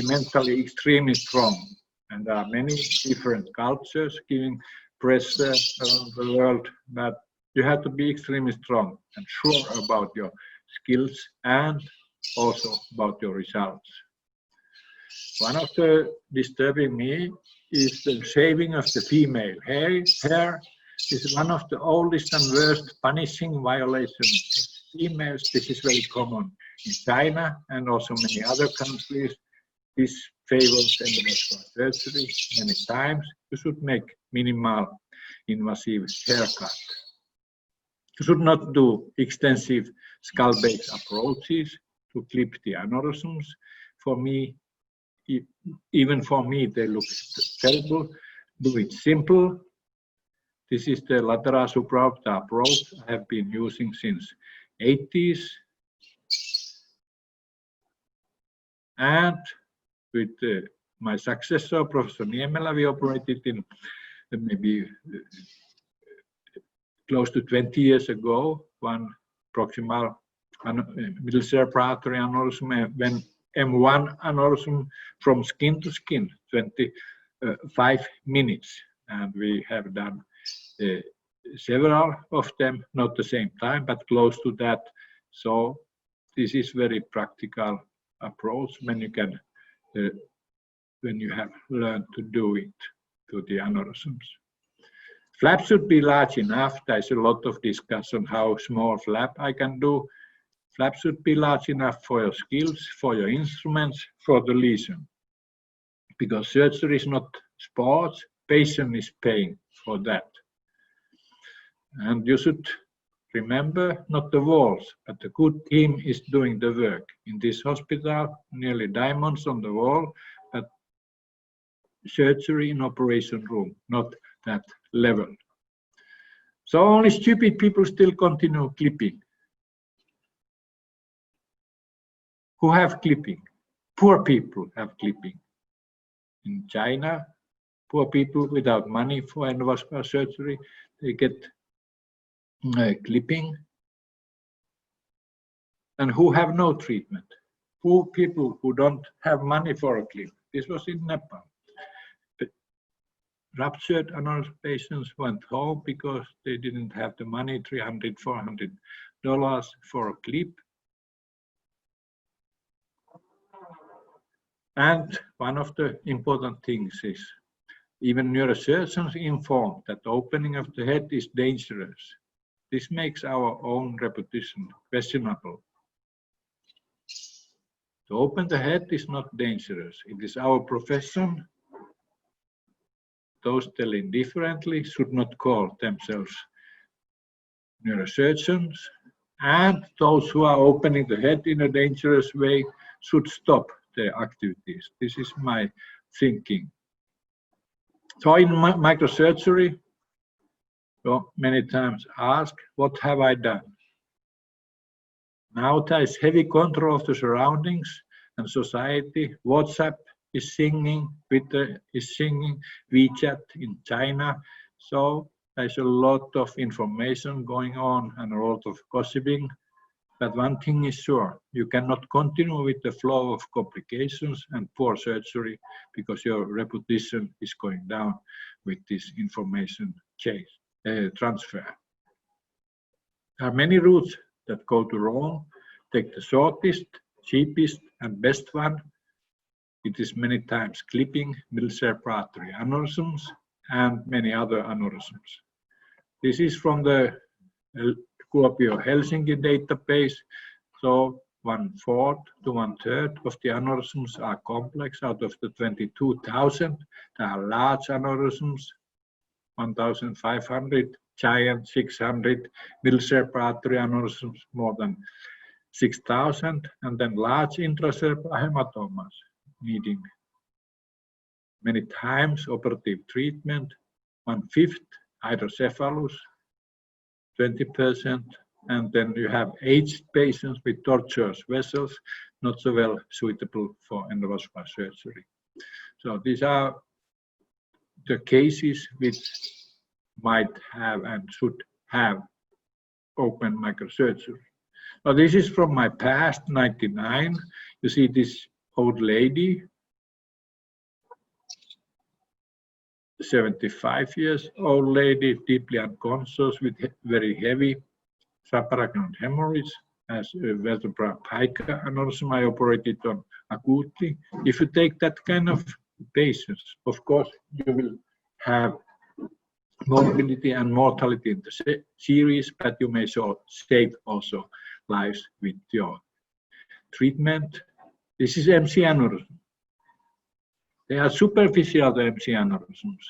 mentally extremely strong. And there are many different cultures giving pressure around the world, but you have to be extremely strong and sure about your skills and also about your results. One of the disturbing me is the shaving of the female hair. Hair is one of the oldest and worst punishing violations of females. This is very common in China and also many other countries. This favors endovascular surgery many times. You should make minimal invasive haircut. You should not do extensive skull-based approaches to clip the aneurysms. For me, even for me, they look terrible. Do it simple. This is the lateral supraorbital approach I have been using since 80s. And with my successor, Professor Niemelä, we operated in maybe close to 20 years ago, one proximal middle cerebral aneurysm, when M1 aneurysm from skin to skin, 25 minutes. And we have done several of them, not the same time, but close to that. So this is very practical approach when you can, when you have learned to do it to the aneurysms. Flap should be large enough. There's a lot of discussion how small flap I can do. Flap should be large enough for your skills, for your instruments, for the lesion. Because surgery is not sports, patient is paying for that. And you should remember, not the walls, but the good team is doing the work. In this hospital, nearly diamonds on the wall, but surgery in operation room, not that level. So only stupid people still continue clipping. Who have clipping? Poor people have clipping. In China, poor people without money for endovascular surgery, they get clipping. And who have no treatment? Poor people who don't have money for a clip. This was in Nepal. The ruptured aneurysm patients went home because they didn't have the money, $300, $400 for a clip. And one of the important things is even neurosurgeons informed that the opening of the head is dangerous. This makes our own reputation questionable. To open the head is not dangerous. It is our profession. Those telling differently should not call themselves neurosurgeons. And those who are opening the head in a dangerous way should stop their activities. This is my thinking. So in microsurgery, so many times asked, what have I done? Now there is heavy control of the surroundings and society. WhatsApp is singing, Twitter is singing, WeChat in China. So there's a lot of information going on and a lot of gossiping. But one thing is sure, you cannot continue with the flow of complications and poor surgery because your reputation is going down with this information transfer. There are many routes that go to Rome. Take the shortest, cheapest, and best one. It is many times clipping, middle artery aneurysms, and many other aneurysms. This is from the Kuopio-Helsinki database. So 1/4 to 1/3 of the aneurysms are complex. Out of the 22,000, there are large aneurysms, 1,500, giant 600, middle artery aneurysms more than 6,000, and then large intracerebral hematomas needing many times operative treatment. 1/5 hydrocephalus, 20%, and then you have aged patients with tortuous vessels, not so well suitable for endovascular surgery. So these are the cases which might have and should have open microsurgery. Now this is from my past, 99. You see this old lady, 75 years old lady, deeply unconscious with very heavy subarachnoid hemorrhage, as a vertebral pica aneurysm. I operated on acutely. If you take that kind of patients, of course, you will have morbidity and mortality in the series, but you may save also lives with your treatment. This is MC aneurysm. They are superficial, the MC aneurysms.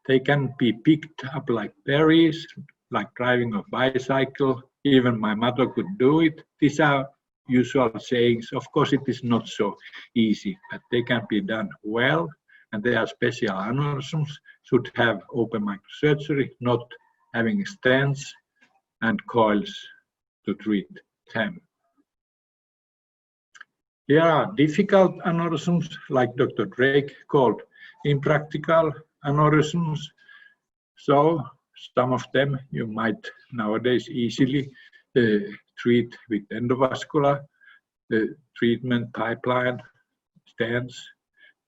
They can be picked up like berries, like driving a bicycle. Even my mother could do it. These are usual sayings. Of course, it is not so easy, but they can be done well. And they are special aneurysms, should have open microsurgery, not having stents and coils to treat them. Here are difficult aneurysms, like Dr. Drake called impractical aneurysms. So some of them you might nowadays easily treat with endovascular treatment pipeline, stents,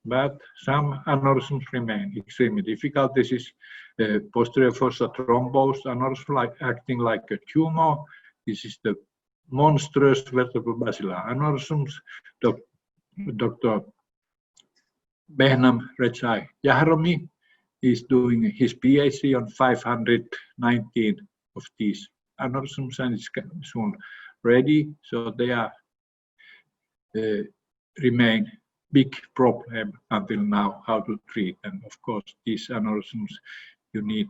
but some aneurysms remain extremely difficult. This is posterior fossa thrombosed aneurysm, acting like a tumor. This is the monstrous vertebral-basilar aneurysms. Dr. Behnam Rechai Jahromi is doing his PhD on 519 of these aneurysms, and it's soon ready. So they are remain big problem until now, how to treat. And of course, these aneurysms, you need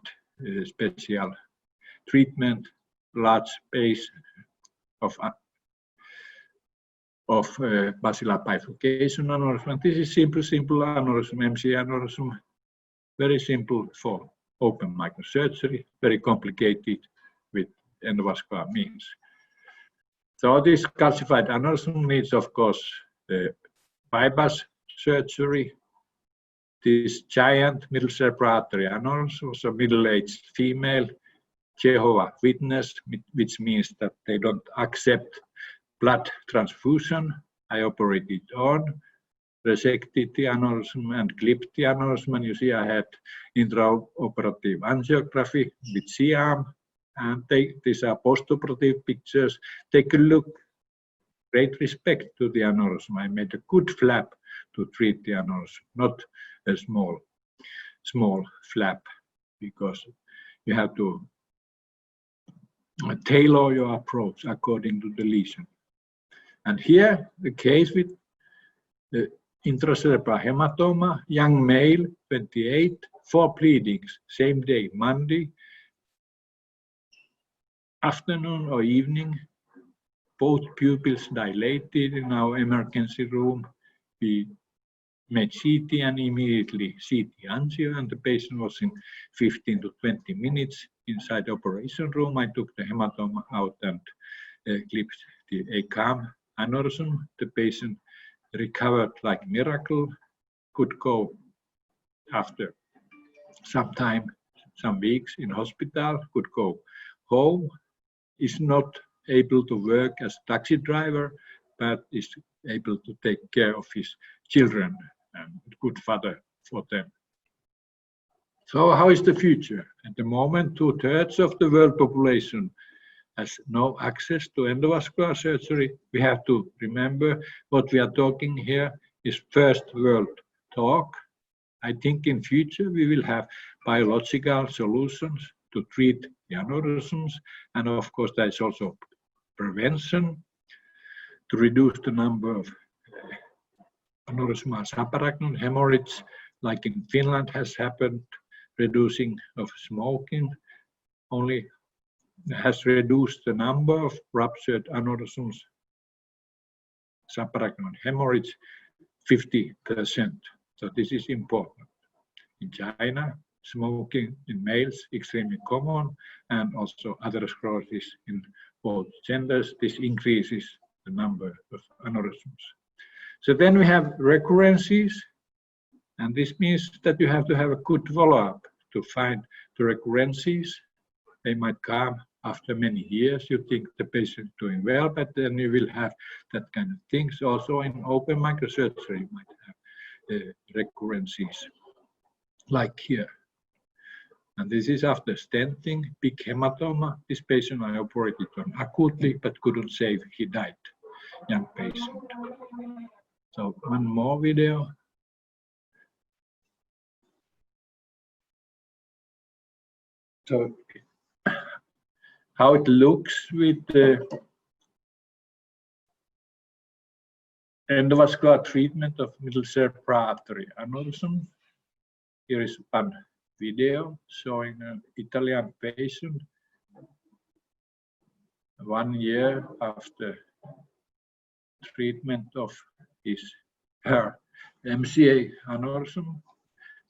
special treatment, large space of basilar bifurcation aneurysm. This is simple aneurysm, MC aneurysm, very simple for open microsurgery, very complicated with endovascular means. So this calcified aneurysm needs, of course, bypass surgery. This giant middle cerebral artery aneurysm was a middle-aged female Jehovah's Witness, which means that they don't accept blood transfusion. I operated on, resected the aneurysm and clipped the aneurysm. And you see I had intraoperative angiography with C-arm. And these are postoperative pictures. Take a look. Great respect to the aneurysm. I made a good flap to treat the aneurysm, not a small flap, because you have to tailor your approach according to the lesion. And here, the case with the intracerebral hematoma, young male, 28, 4 bleedings, same day, Monday, afternoon or evening, both pupils dilated in our emergency room. We made CT and immediately CT angio, and the patient was in 15 to 20 minutes inside the operation room. I took the hematoma out and clipped the ACAM aneurysm. The patient recovered like a miracle, could go after some time, some weeks in hospital, could go home, is not able to work as taxi driver, but is able to take care of his children and good father for them. So how is the future? At the moment, 2/3 of the world population has no access to endovascular surgery. We have to remember what we are talking here is first world talk. I think in future we will have biological solutions to treat the aneurysms, and of course there is also prevention to reduce the number of aneurysmal subarachnoid hemorrhage, like in Finland has happened. Reducing of smoking only has reduced the number of ruptured aneurysms, subarachnoid hemorrhage, 50%. So this is important. In China, smoking in males extremely common, and also atherosclerosis in both genders. This increases the number of aneurysms. So then we have recurrences, and this means that you have to have a good follow-up to find the recurrences. They might come after many years. You think the patient is doing well, but then you will have that kind of things. Also in open microsurgery, you might have recurrences, like here. And this is after stenting, big hematoma. This patient I operated on acutely, but couldn't save, he died, young patient. So one more video. So how it looks with the endovascular treatment of middle cerebral artery aneurysm. Here is one video showing an Italian patient 1 year after treatment of her MCA aneurysm.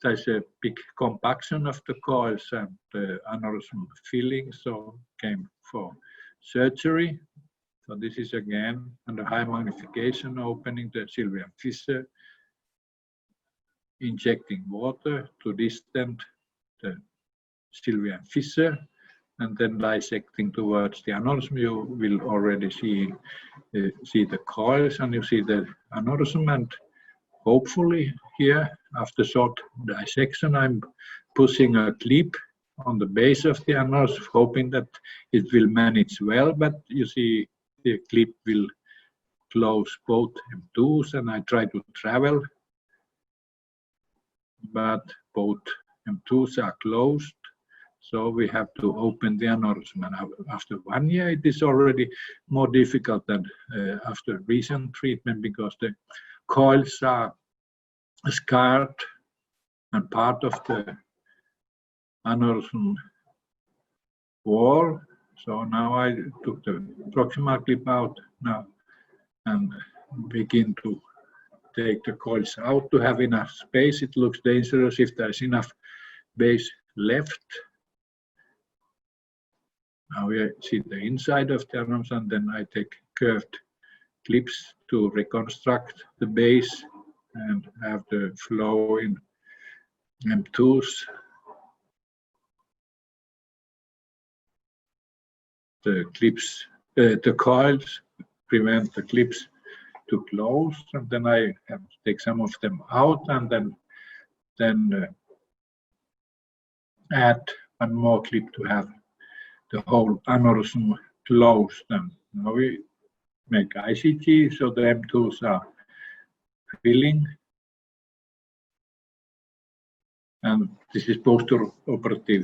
There's a big compaction of the coils and the aneurysm filling, so came for surgery. So this is again under high magnification, opening the sylvian fissure, injecting water to distend the sylvian fissure, and then dissecting towards the aneurysm. You will already see the coils, and you see the aneurysm, and hopefully here, after short dissection, I'm pushing a clip on the base of the aneurysm, hoping that it will manage well, but you see the clip will close both M2s, and I try to travel, but both M2s are closed, so we have to open the aneurysm. And after 1 year, it is already more difficult than after recent treatment, because the coils are scarred and part of the aneurysm wall. So now I took the proximal clip out now and begin to take the coils out to have enough space. It looks dangerous if there's enough base left. Now we see the inside of the aneurysm, and then I take curved clips to reconstruct the base and have the flow in M2s. The clips, the coils prevent the clips to close, and then I have to take some of them out and then add one more clip to have the whole aneurysm closed. And now we make ICG, so the M2s are filling, and this is post-operative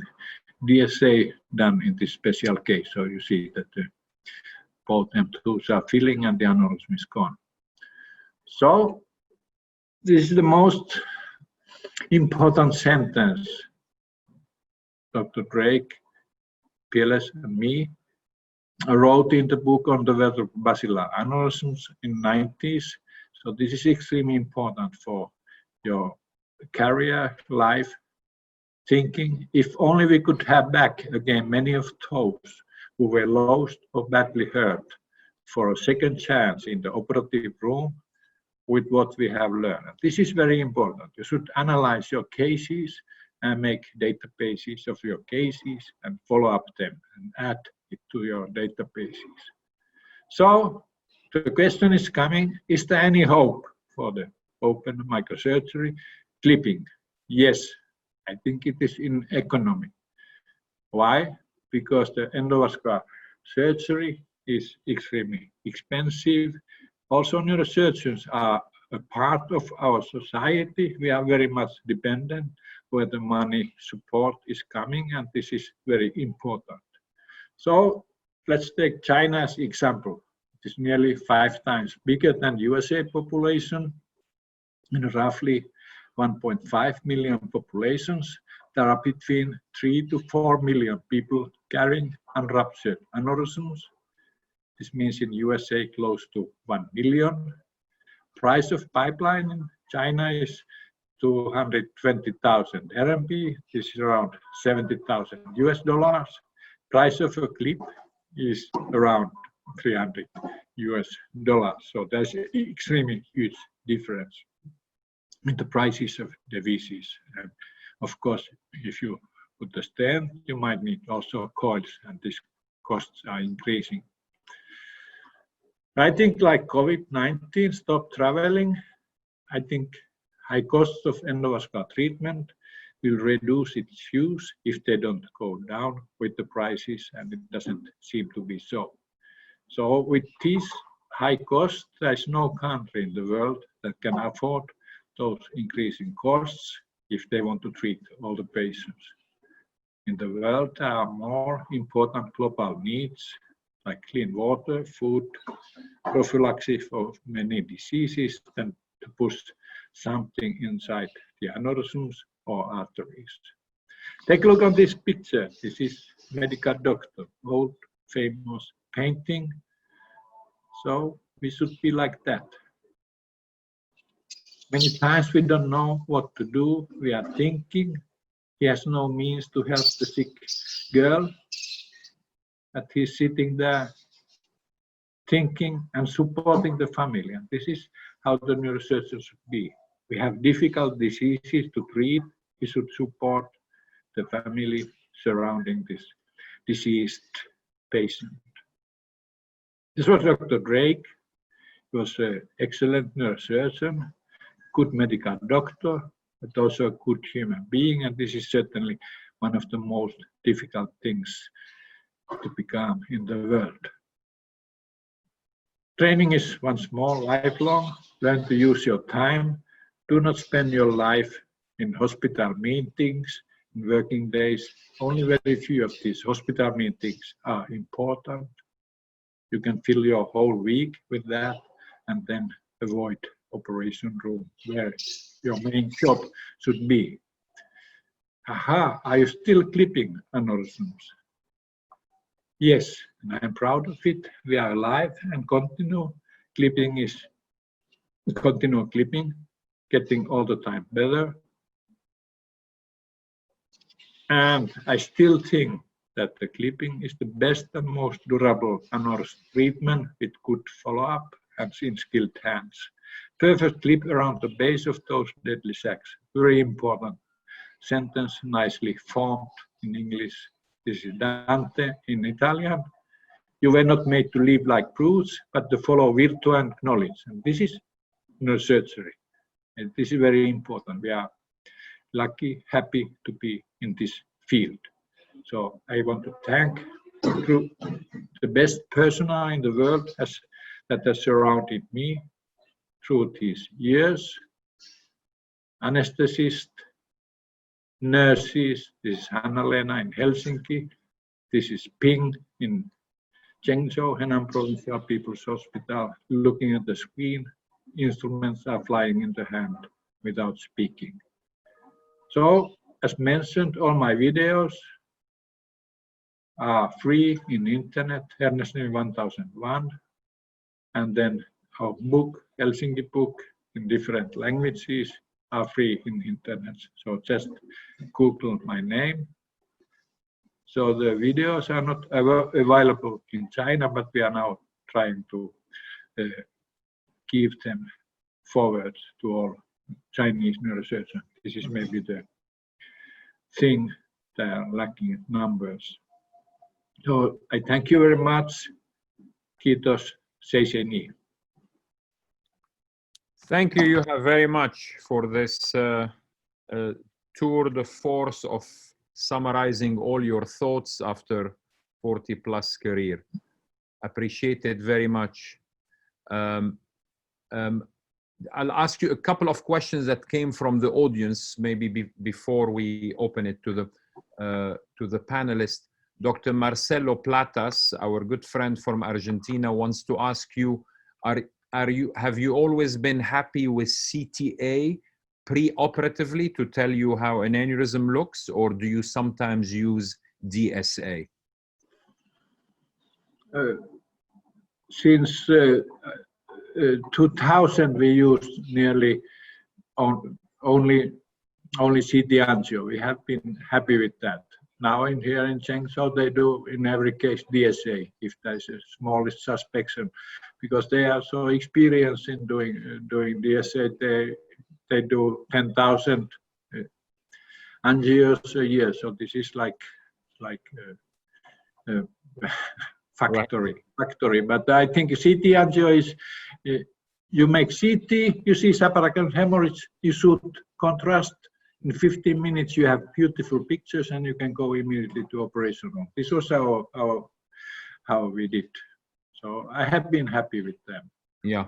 DSA done in this special case. So you see that both M2s are filling and the aneurysm is gone. So this is the most important sentence Dr. Drake, PLS, and me wrote in the book on the basilar aneurysms in 90s. So this is extremely important for your career, life, thinking. If only we could have back again many of those who were lost or badly hurt for a second chance in the operative room with what we have learned. This is very important. You should analyze your cases and make databases of your cases and follow up them and add it to your databases. So the question is coming, is there any hope for the open microsurgery clipping? Yes, I think it is in economy. Why? Because the endovascular surgery is extremely expensive. Also, neurosurgeons are a part of our society. We are very much dependent where the money support is coming, and this is very important. So let's take China as example. It is nearly 5 times bigger than USA population. In roughly 1.5 million populations, there are between 3 to 4 million people carrying unruptured aneurysms. This means in USA close to 1 million. Price of pipeline in China is 220,000 RMB. This is around 70,000 US dollars. Price of a clip is around 300 US dollars. So there's an extremely huge difference in the prices of devices. And of course, if you put the stent, you might need also coils, and these costs are increasing. I think like COVID-19 stopped traveling. I think high costs of endovascular treatment will reduce its use if they don't go down with the prices, and it doesn't seem to be so. So with these high costs, there's no country in the world that can afford those increasing costs if they want to treat all the patients. In the world, there are more important global needs like clean water, food, prophylaxis for many diseases than to push something inside the aneurysms or arteries. Take a look at this picture. This is medical doctor, old famous painting. So we should be like that. Many times we don't know what to do. We are thinking. He has no means to help the sick girl, but he's sitting there thinking and supporting the family. And this is how the neurosurgeon should be. We have difficult diseases to treat. He should support the family surrounding this diseased patient. This was Dr. Drake. He was an excellent neurosurgeon, good medical doctor, but also a good human being. And this is certainly one of the most difficult things to become in the world. Training is once more lifelong. Learn to use your time. Do not spend your life in hospital meetings, in working days. Only very few of these hospital meetings are important. You can fill your whole week with that and then avoid operation room where your main job should be. Aha, are you still clipping aneurysms? Yes, and I am proud of it. We are alive and continue clipping, getting all the time better. And I still think that the clipping is the best and most durable aneurysm treatment with good follow-up and in skilled hands. Perfect clip around the base of those deadly sacs. Very important sentence, nicely formed in English. This is Dante in Italian. You were not made to live like brutes, but to follow virtue and knowledge. And this is neurosurgery. And this is very important. We are lucky, happy to be in this field. So I want to thank the best personnel in the world that has surrounded me through these years. Anesthesists, nurses, this is Hanna-Lena in Helsinki, this is Ping in Zhengzhou, Henan Provincial People's Hospital, looking at the screen, instruments are flying in the hand without speaking. So, as mentioned, all my videos are free in internet, HERNESNIEMI 1001, and then our book, Helsinki book, in different languages are free in internet. So just Google my name. So the videos are not available in China, but we are now trying to give them forward to all Chinese neurosurgeons. This is maybe the thing they are lacking in numbers. So I thank you very much. Kiitos, seiseni. Thank you, Juha, very much for this tour de force of summarizing all your thoughts after 40+ career. Appreciate it very much. I'll ask you a couple of questions that came from the audience, maybe before we open it to the panelists. Dr. Marcelo Platas, our good friend from Argentina, wants to ask you, have you always been happy with CTA pre-operatively to tell you how an aneurysm looks, or do you sometimes use DSA? Since 2000, we used nearly only CT angio. We have been happy with that. Now here in Zhengzhou, they do in every case DSA if there's a smallest suspicion, because they are so experienced in doing DSA. They do 10,000 angios a year. So this is like factory. But I think CT angio is you make CT, you see subarachnoid hemorrhage, you shoot contrast. In 15 minutes, you have beautiful pictures, and you can go immediately to operation room. This was how we did. So I have been happy with them. Yeah.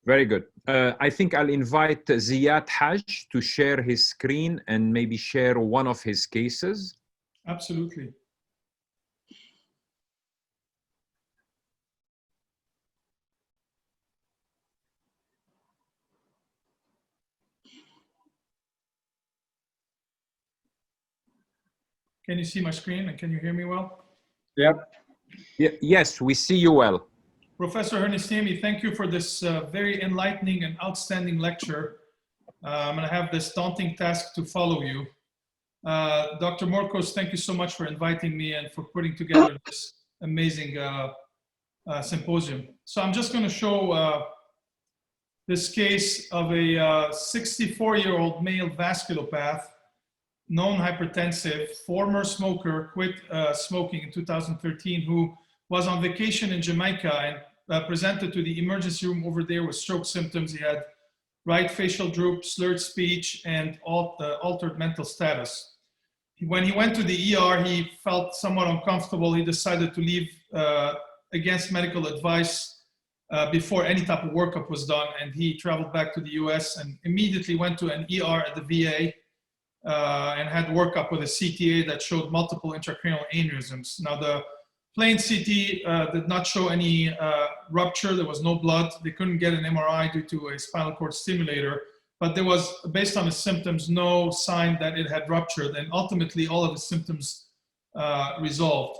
Very good. I think I'll invite Ziad Haj to share his screen and maybe share one of his cases. Absolutely. Can you see my screen and can you hear me well? Yep. Yes, we see you well. Professor Hernesniemi, thank you for this very enlightening and outstanding lecture. I'm going to have this daunting task to follow you. Dr. Morcos, thank you so much for inviting me and for putting together this amazing symposium. So I'm just going to show this case of a 64-year-old male vasculopath, known hypertensive, former smoker, quit smoking in 2013, who was on vacation in Jamaica and presented to the emergency room over there with stroke symptoms. He had right facial droop, slurred speech, and altered mental status. When he went to the ER, he felt somewhat uncomfortable. He decided to leave against medical advice before any type of workup was done, and he traveled back to the US and immediately went to an ER at the VA and had workup with a CTA that showed multiple intracranial aneurysms. Now, the plain CT did not show any rupture. There was no blood. They couldn't get an MRI due to a spinal cord stimulator, but there was, based on his symptoms, no sign that it had ruptured, and ultimately all of his symptoms resolved.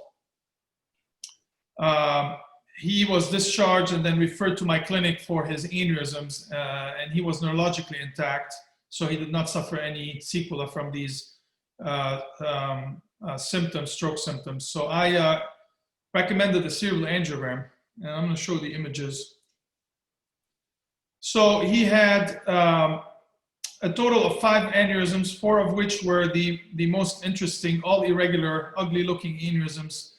He was discharged and then referred to my clinic for his aneurysms, and he was neurologically intact, so he did not suffer any sequela from these symptoms, stroke symptoms. So I recommended a serial angiogram, and I'm going to show the images. So he had a total of 5 aneurysms, 4 of which were the most interesting, all irregular, ugly-looking aneurysms.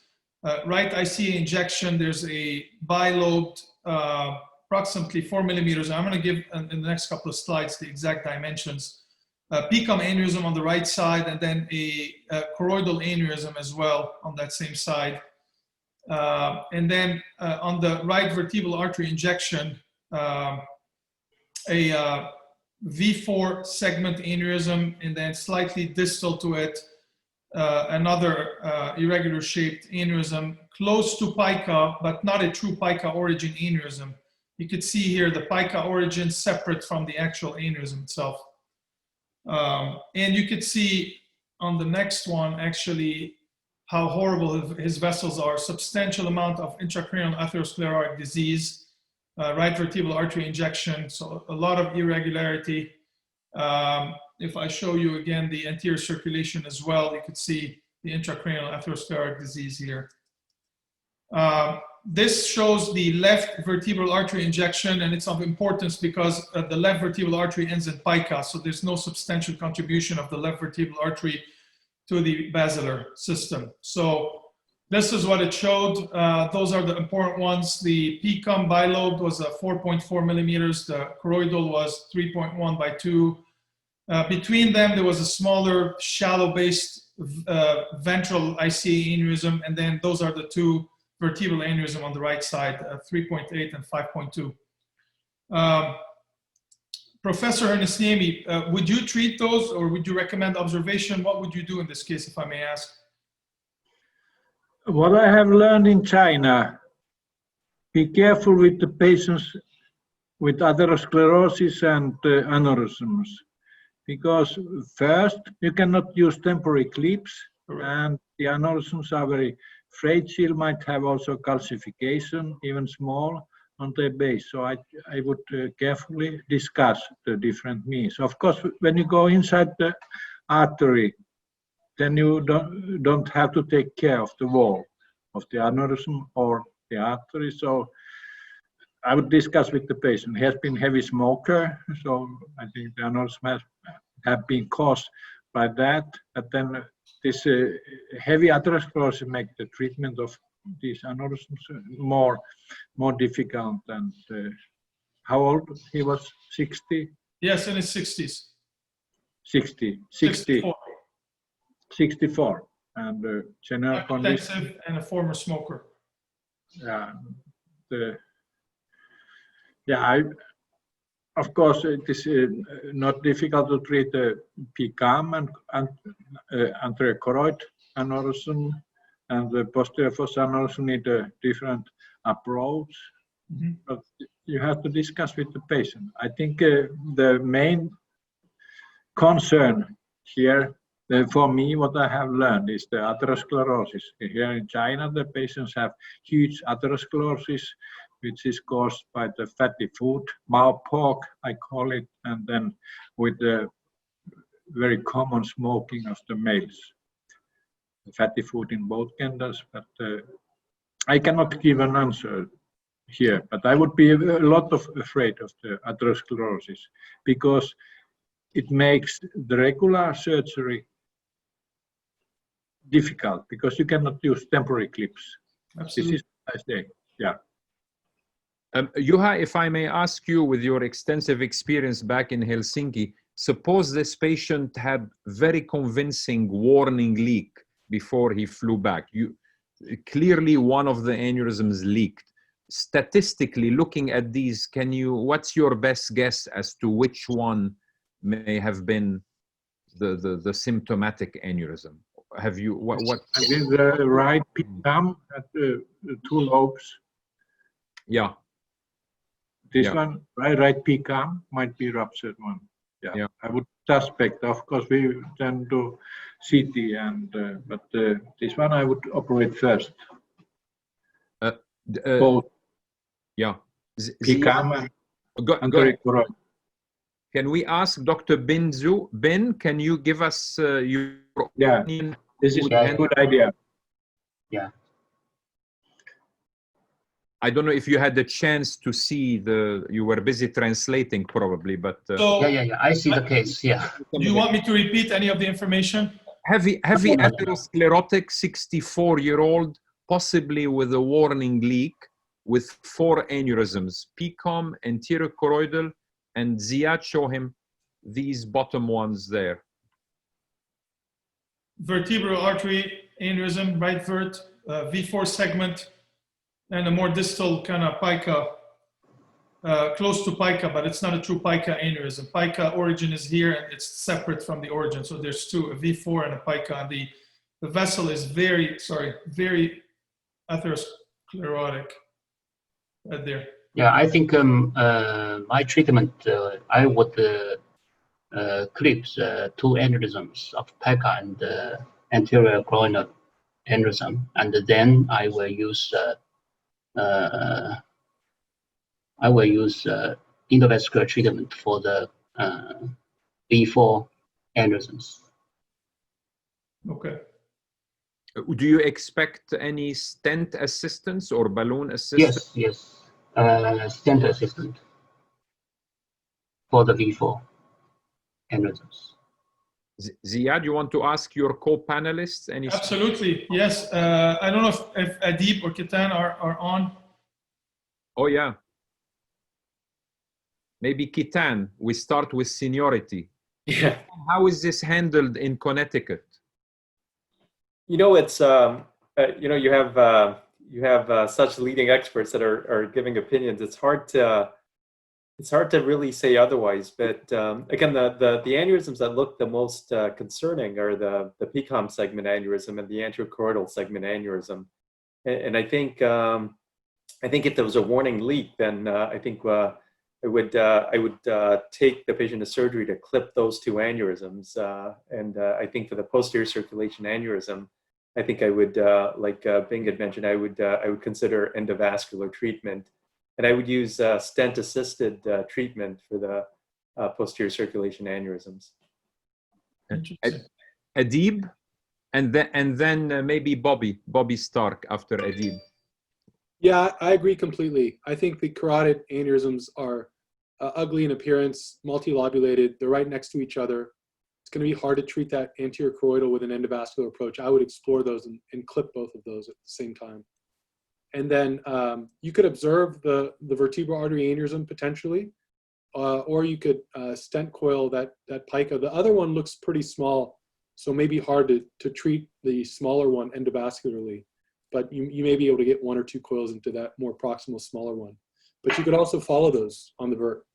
Right ICA injection, there's a bilobed, approximately 4 millimeters. I'm going to give in the next couple of slides the exact dimensions. PCOM aneurysm on the right side, and then a choroidal aneurysm as well on that same side. And then on the right vertebral artery injection, a V4 segment aneurysm, and then slightly distal to it, another irregular shaped aneurysm close to pica, but not a true pica origin aneurysm. You could see here the pica origin separate from the actual aneurysm itself. And you could see on the next one actually how horrible his vessels are. Substantial amount of intracranial atherosclerotic disease, right vertebral artery injection, so a lot of irregularity. If I show you again the anterior circulation as well, you could see the intracranial atherosclerotic disease here. This shows the left vertebral artery injection, and it's of importance because the left vertebral artery ends in pica, so there's no substantial contribution of the left vertebral artery to the basilar system. So this is what it showed. Those are the important ones. The PCOM bilobed was 4.4 millimeters. The choroidal was 3.1 by 2. Between them, there was a smaller, shallow-based ventral ICA aneurysm, and then those are the 2 vertebral aneurysm on the right side, 3.8 and 5.2. Professor Hernesniemi, would you treat those, or would you recommend observation? What would you do in this case, if I may ask? What I have learned in China, be careful with the patients with atherosclerosis and aneurysms, because first, you cannot use temporary clips, and the aneurysms are very fragile, might have also calcification, even small, on their base. So I would carefully discuss the different means. Of course, when you go inside the artery, then you don't have to take care of the wall of the aneurysm or the artery. So I would discuss with the patient. He has been heavy smoker, so I think the aneurysm have been caused by that. But then this heavy atherosclerosis makes the treatment of these aneurysms more difficult. And how old he was? 60? Yes, in his 60s. 64. And general condition. And a former smoker. Of course, it is not difficult to treat the PCOM and anterior choroid aneurysm, and the posterior fossa aneurysm need a different approach. Mm-hmm. But you have to discuss with the patient. I think the main concern here, for me, what I have learned is the atherosclerosis. Here in China, the patients have huge atherosclerosis, which is caused by the fatty food, Mao pork, I call it, and then with the very common smoking of the males. Fatty food in both genders, but I cannot give an answer here, but I would be a lot afraid of the atherosclerosis because it makes the regular surgery difficult because you cannot use temporary clips. Absolutely. This is what I say, yeah. Juha, if I may ask you, with your extensive experience back in Helsinki, suppose this patient had very convincing warning leak before he flew back. Clearly one of the aneurysms leaked. Statistically, looking at these, what's your best guess as to which one may have been the symptomatic aneurysm? Have you, what? I think the right PCOM at the 2 lobes. Yeah. This one, right PCOM might be ruptured one. Yeah. I would suspect. Of course, we then do CT, but this one I would operate first. Both. Yeah. PCOM and choroid. Can we ask Dr. Binzu? Ben, can you give us your opinion? This is a good idea. Yeah. I don't know if you had the chance to see you were busy translating probably, but So, Yeah. I see the case. Yeah. do you want me to repeat any of the information? heavy No. atherosclerotic 64-year-old, possibly with a warning leak, with 4 aneurysms, PCOM, anterior choroidal, and Ziad, show him these bottom ones there. Vertebral artery aneurysm, right vert, V4 segment, and a more distal kind of pica, close to pica, but it's not a true pica aneurysm. Pica origin is here, and it's separate from the origin. So there's 2, a V4 and a pica. And the vessel is very atherosclerotic right there. Yeah, I think my treatment, I would clip 2 aneurysms of pica and anterior coronal aneurysm, and then I will use endovascular treatment for the V4 aneurysms. Okay. Do you expect any stent assistance or balloon assistance? Yes. Stent assistant for the V4 aneurysms. Ziad, you want to ask your co-panelists any? Absolutely, yes. I don't know if Adib or Kitan are on. Oh yeah. Maybe Kitan, we start with seniority. Yeah. How is this handled in Connecticut? You know, it's you have such leading experts that are giving opinions. It's hard to really say otherwise. But again, the aneurysms that look the most concerning are the PCOM segment aneurysm and the anterochoroidal segment aneurysm. And I think if there was a warning leak, then I think I would take the patient to surgery to clip those 2 aneurysms. And I think for the posterior circulation aneurysm, I think I would, like Bing had mentioned, I would consider endovascular treatment, and I would use stent-assisted treatment for the posterior circulation aneurysms. Adib, and then maybe Bobby Stark after Adib. Yeah, I agree completely. I think the carotid aneurysms are ugly in appearance, multilobulated. They're right next to each other. It's going to be hard to treat that anterior choroidal with an endovascular approach. I would explore those and clip both of those at the same time. And then you could observe the vertebral artery aneurysm potentially, or you could stent coil that pica. The other one looks pretty small, so maybe hard to treat the smaller one endovascularly. But you may be able to get 1 or 2 coils into that more proximal smaller one. But you could also follow those on the vert.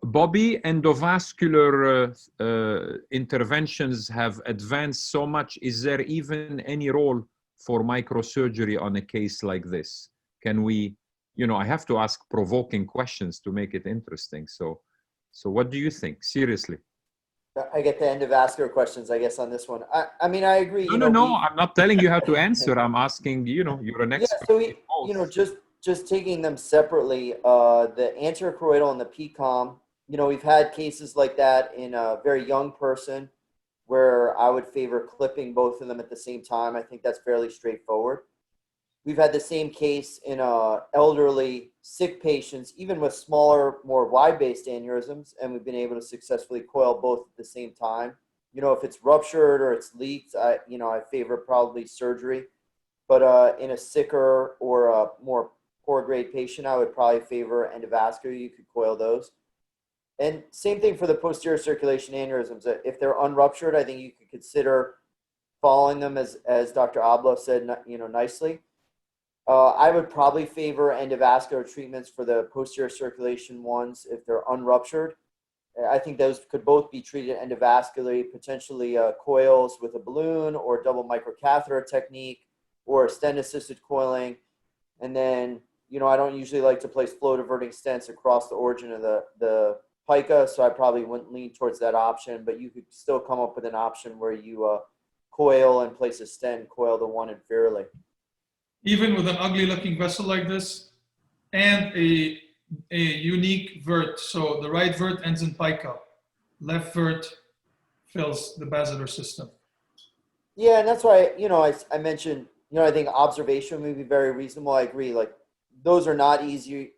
Bobby, endovascular interventions have advanced so much. Is there even any role for microsurgery on a case like this? Can we, I have to ask provoking questions to make it interesting. So what do you think? Seriously. I get the endovascular questions, I guess, on this one. I mean, I agree. No, I'm not telling you how to answer. I'm asking, you're an expert. Yeah, so just taking them separately, the anterior choroidal and the PCOM, we've had cases like that in a very young person where I would favor clipping both of them at the same time. I think that's fairly straightforward. We've had the same case in elderly, sick patients, even with smaller, more wide-based aneurysms, and we've been able to successfully coil both at the same time. If it's ruptured or it's leaked, I favor probably surgery. But in a sicker or a more poor-grade patient, I would probably favor endovascular. You could coil those. And same thing for the posterior circulation aneurysms. If they're unruptured, I think you could consider following them, as Dr. Abla said, nicely. I would probably favor endovascular treatments for the posterior circulation ones if they're unruptured. I think those could both be treated endovascularly, potentially coils with a balloon or double microcatheter technique or stent-assisted coiling. And then, I don't usually like to place flow-diverting stents across the origin of the pica, so I probably wouldn't lean towards that option, but you could still come up with an option where you coil and place a stent and coil the one inferiorly. Even with an ugly looking vessel like this and a unique vert. So the right vert ends in pica. Left vert fills the basilar system. Yeah, and that's why, I mentioned, you know, I think observation would be very reasonable. I agree. Like, those are not easy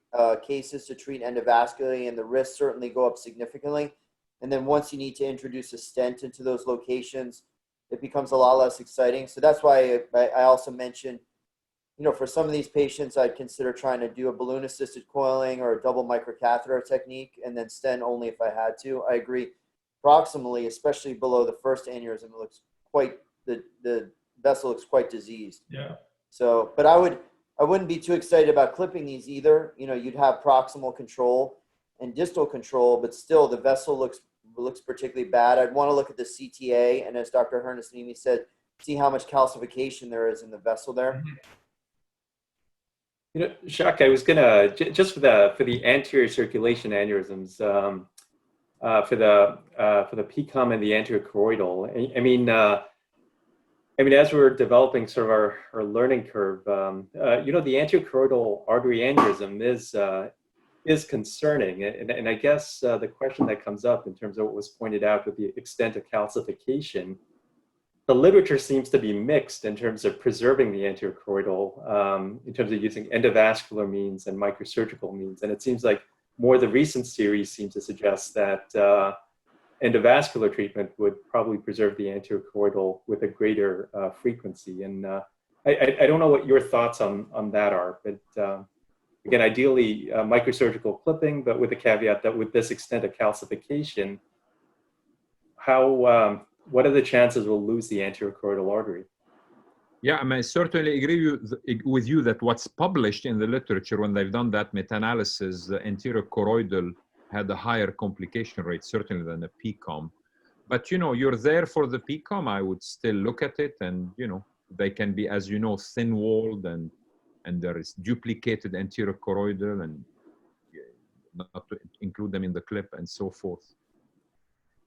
cases to treat endovascularly, and the risks certainly go up significantly. And then once you need to introduce a stent into those locations, it becomes a lot less exciting. So that's why I also mentioned, you know, for some of these patients, I'd consider trying to do a balloon-assisted coiling or a double microcatheter technique, and then stent only if I had to. I agree. Proximally, especially below the first aneurysm, it looks quite, the vessel looks quite diseased. Yeah. So, but I wouldn't be too excited about clipping these either. You know, you'd have proximal control and distal control, but still the vessel looks particularly bad. I'd want to look at the CTA, and as Dr. HERNESNIEMI said, see how much calcification there is in the vessel there. Mm-hmm. You know, Jacques, I was gonna just for the anterior circulation aneurysms, for the PCOM and the anterior choroidal. I mean, as we're developing sort of our learning curve, you know, the anterior choroidal artery aneurysm is concerning, and I guess the question that comes up in terms of what was pointed out with the extent of calcification, the literature seems to be mixed in terms of preserving the anterior choroidal, in terms of using endovascular means and microsurgical means. And it seems like more the recent series seem to suggest that endovascular treatment would probably preserve the anterior choroidal with a greater frequency. And I don't know what your thoughts on that are, but again, ideally microsurgical clipping, but with the caveat that with this extent of calcification, what are the chances we'll lose the anterior choroidal artery? Yeah, I certainly agree with you that what's published in the literature when they've done that meta-analysis, the anterior choroidal had a higher complication rate, certainly than a PCOM. But, you know, you're there for the PCOM, I would still look at it, and, you know, they can be, as you know, thin-walled, and there is duplicated anterior choroidal, and not to include them in the clip and so forth.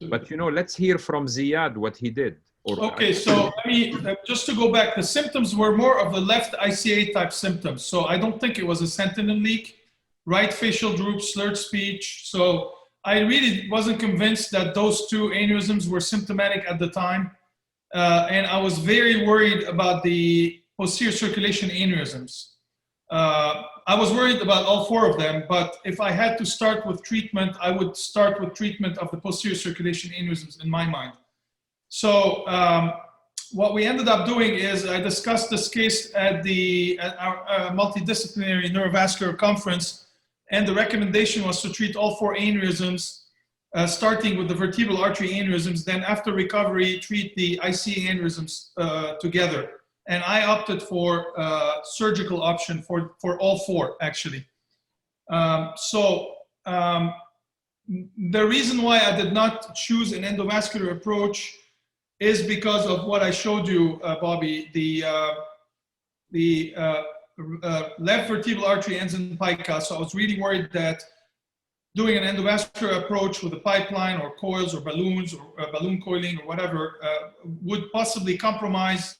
But, you know, let's hear from Ziad what he did. Okay, so let me, just to go back, the symptoms were more of the left ICA type symptoms. So I don't think it was a sentinel leak, right facial droop, slurred speech. So I really wasn't convinced that those two aneurysms were symptomatic at the time. And I was very worried about the posterior circulation aneurysms. I was worried about all four of them, but if I had to start with treatment, I would start with treatment of the posterior circulation aneurysms in my mind. So what we ended up doing is I discussed this case at our multidisciplinary neurovascular conference, and the recommendation was to treat all four aneurysms, starting with the vertebral artery aneurysms, then after recovery, treat the ICA aneurysms together. And I opted for surgical option for all four, actually. The reason why I did not choose an endovascular approach is because of what I showed you, Bobby. The left vertebral artery ends in pica, so I was really worried that doing an endovascular approach with a pipeline or coils or balloons or balloon coiling or whatever would possibly compromise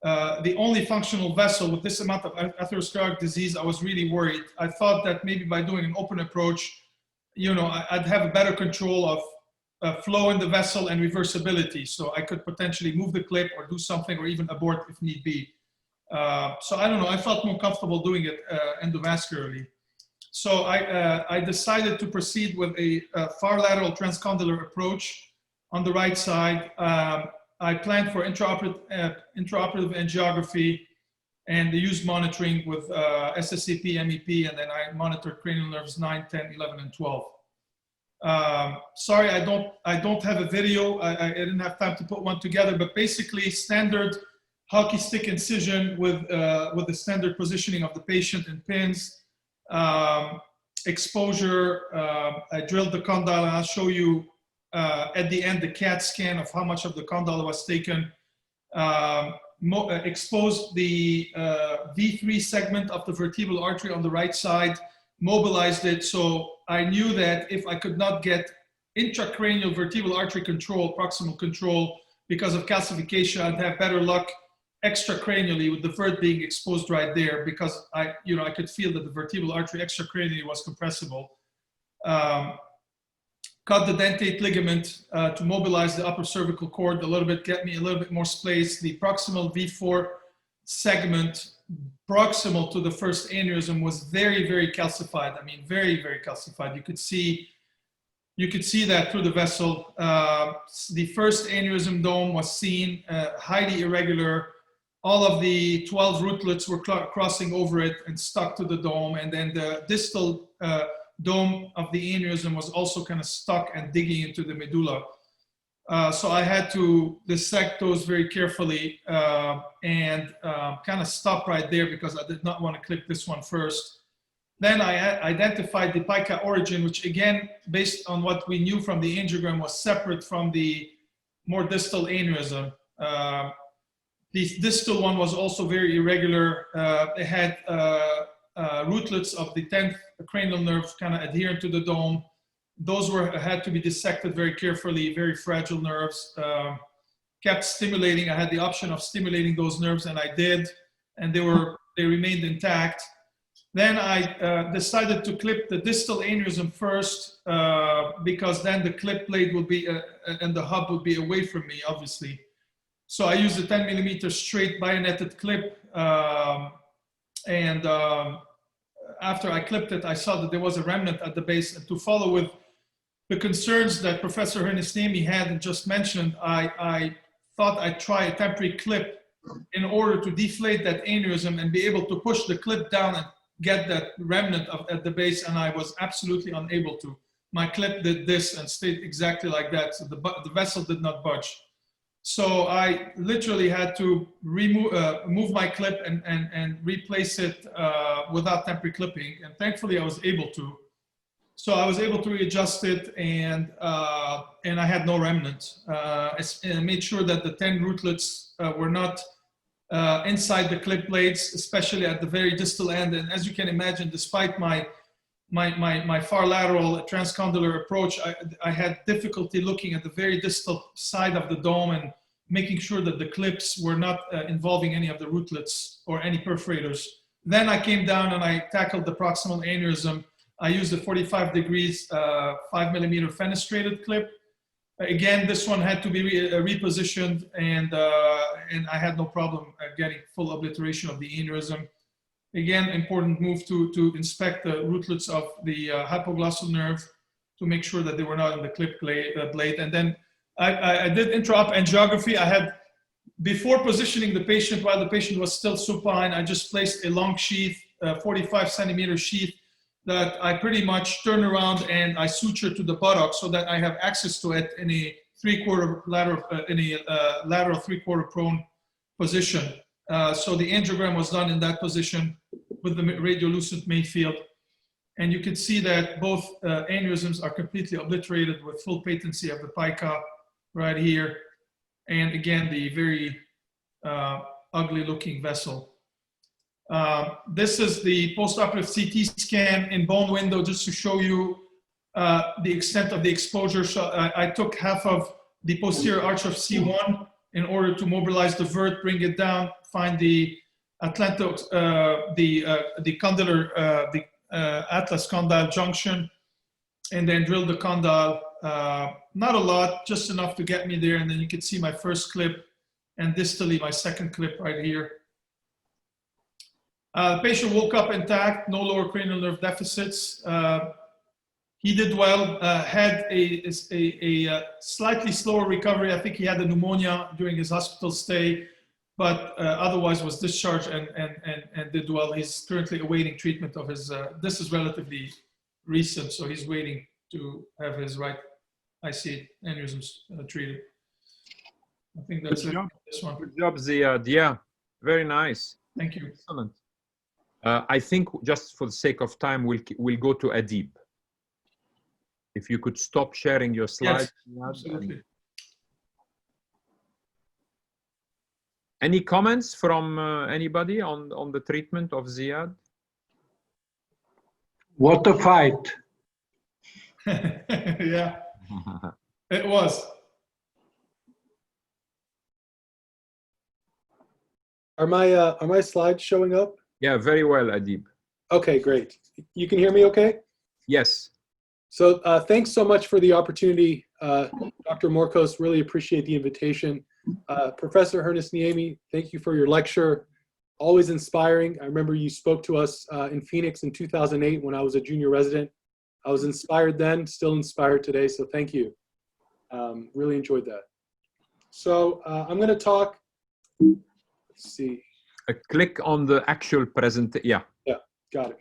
the only functional vessel with this amount of atherosclerotic disease. I was really worried. I thought that maybe by doing an open approach, you know, I'd have a better control of flow in the vessel and reversibility. So I could potentially move the clip or do something or even abort if need be. So I don't know, I felt more comfortable doing it endovascularly. So I decided to proceed with a far lateral transcondylar approach on the right side. I planned for intraoperative angiography and the use monitoring with SSCP, MEP, and then I monitored cranial nerves 9, 10, 11, and 12. Sorry, I don't have a video. I didn't have time to put one together, but basically standard hockey stick incision with the standard positioning of the patient in pins. Exposure, I drilled the condyle, and I'll show you at the end the CAT scan of how much of the condyle was taken. Exposed the V3 segment of the vertebral artery on the right side, mobilized it, so I knew that if I could not get intracranial vertebral artery control, proximal control, because of calcification, I'd have better luck extracranially with the vert being exposed right there, because I could feel that the vertebral artery extracranially was compressible. Cut the dentate ligament to mobilize the upper cervical cord a little bit, get me a little bit more space. The proximal V4 segment proximal to the first aneurysm was very, very calcified. I mean, very, very calcified. You could see that through the vessel. The first aneurysm dome was seen, highly irregular. All of the 12 rootlets were crossing over it and stuck to the dome. And then the distal dome of the aneurysm was also kind of stuck and digging into the medulla. So I had to dissect those very carefully and kind of stop right there because I did not want to clip this one first. Then I identified the pica origin, which again, based on what we knew from the angiogram, was separate from the more distal aneurysm. The distal one was also very irregular. It had rootlets of the 10th cranial nerve kind of adherent to the dome. Those had to be dissected very carefully, very fragile nerves. Kept stimulating. I had the option of stimulating those nerves, and I did, and they remained intact. Then I decided to clip the distal aneurysm first because then the clip blade would be and the hub would be away from me, obviously. So I used a 10 millimeter straight bayoneted clip, and after I clipped it, I saw that there was a remnant at the base. And to follow with the concerns that Professor Hernesniemi had and just mentioned, I thought I'd try a temporary clip in order to deflate that aneurysm and be able to push the clip down and get that remnant at the base, and I was absolutely unable to. My clip did this and stayed exactly like that, so the vessel did not budge. So I literally had to move my clip and replace it without temporary clipping, and thankfully I was able to. So I was able to readjust it, and I had no remnant. I made sure that the 10 rootlets were not inside the clip blades, especially at the very distal end. And as you can imagine, despite my far lateral transcondylar approach, I had difficulty looking at the very distal side of the dome and making sure that the clips were not involving any of the rootlets or any perforators. Then I came down and I tackled the proximal aneurysm. I used a 45 degrees 5 millimeter fenestrated clip. Again, this one had to be repositioned, and I had no problem getting full obliteration of the aneurysm. Again, important move to inspect the rootlets of the hypoglossal nerve to make sure that they were not in the clip blade. And then I did intra-op angiography. I had, before positioning the patient, while the patient was still supine, I just placed a long sheath, 45 centimeter sheath, that I pretty much turn around and I suture to the buttock so that I have access to it in a lateral three-quarter prone position. So the angiogram was done in that position with the radiolucent Mayfield. And you can see that both aneurysms are completely obliterated with full patency of the pica right here. And again, the very ugly looking vessel. This is the postoperative CT scan in bone window, just to show you the extent of the exposure. So I took half of the posterior arch of C1 in order to mobilize the vert, bring it down, find the atlas condyle junction, and then drill the condyle. Not a lot, just enough to get me there. And then you can see my first clip, and distally my second clip right here. The patient woke up intact, no lower cranial nerve deficits. He did well, had a slightly slower recovery. I think he had a pneumonia during his hospital stay, but otherwise was discharged and did well. He's currently awaiting treatment of his, this is relatively recent, so he's waiting to have his right IC aneurysms treated. I think that's it. This one. Good job, Ziad. Yeah, very nice. Thank you. Excellent. I think just for the sake of time, we'll go to Adib. If you could stop sharing your slides. Yes, absolutely. Any comments from anybody on the treatment of Ziad? What a fight. Yeah, it was. Are my slides showing up? Yeah, very well, Adib. Okay, great. You can hear me okay? Yes. So thanks so much for the opportunity, Dr. Morcos. Really appreciate the invitation. Professor Hernesniemi, thank you for your lecture. always inspiring. I remember you spoke to us in Phoenix in 2008 when I was a junior resident. I was inspired then, still inspired today, so thank you. Really enjoyed that. So I'm going to talk, let's see. Click on the actual present, yeah. Yeah, got it.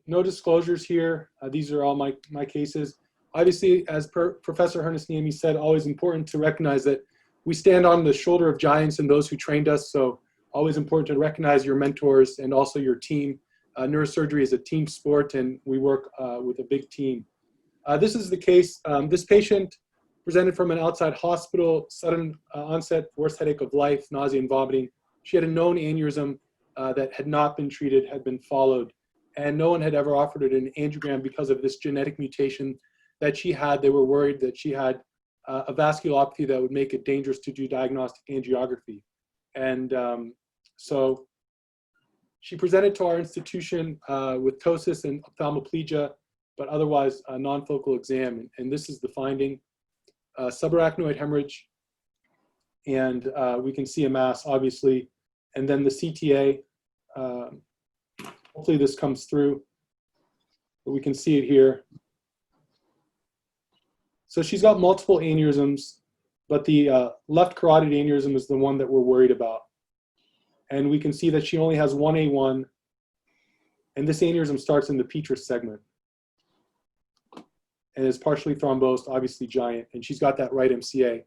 No disclosures here. These are all my cases. Obviously, as Professor HERNESNIEMI said, always important to recognize that we stand on the shoulder of giants and those who trained us, so always important to recognize your mentors and also your team. Neurosurgery is a team sport, and we work with a big team. This is the case. This patient presented from an outside hospital, sudden onset, worst headache of life, nausea and vomiting. She had a known aneurysm that had not been treated, had been followed, and no one had ever offered it an angiogram because of this genetic mutation that she had. They were worried that she had a vasculopathy that would make it dangerous to do diagnostic angiography. And so she presented to our institution with ptosis and ophthalmoplegia, but otherwise a non-focal exam. And this is the finding, subarachnoid hemorrhage. And we can see a mass, obviously. And then the CTA, hopefully this comes through, but we can see it here. So she's got multiple aneurysms, but the left carotid aneurysm is the one that we're worried about. And we can see that she only has one A1, and this aneurysm starts in the petrous segment and is partially thrombosed, obviously giant, and she's got that right MCA,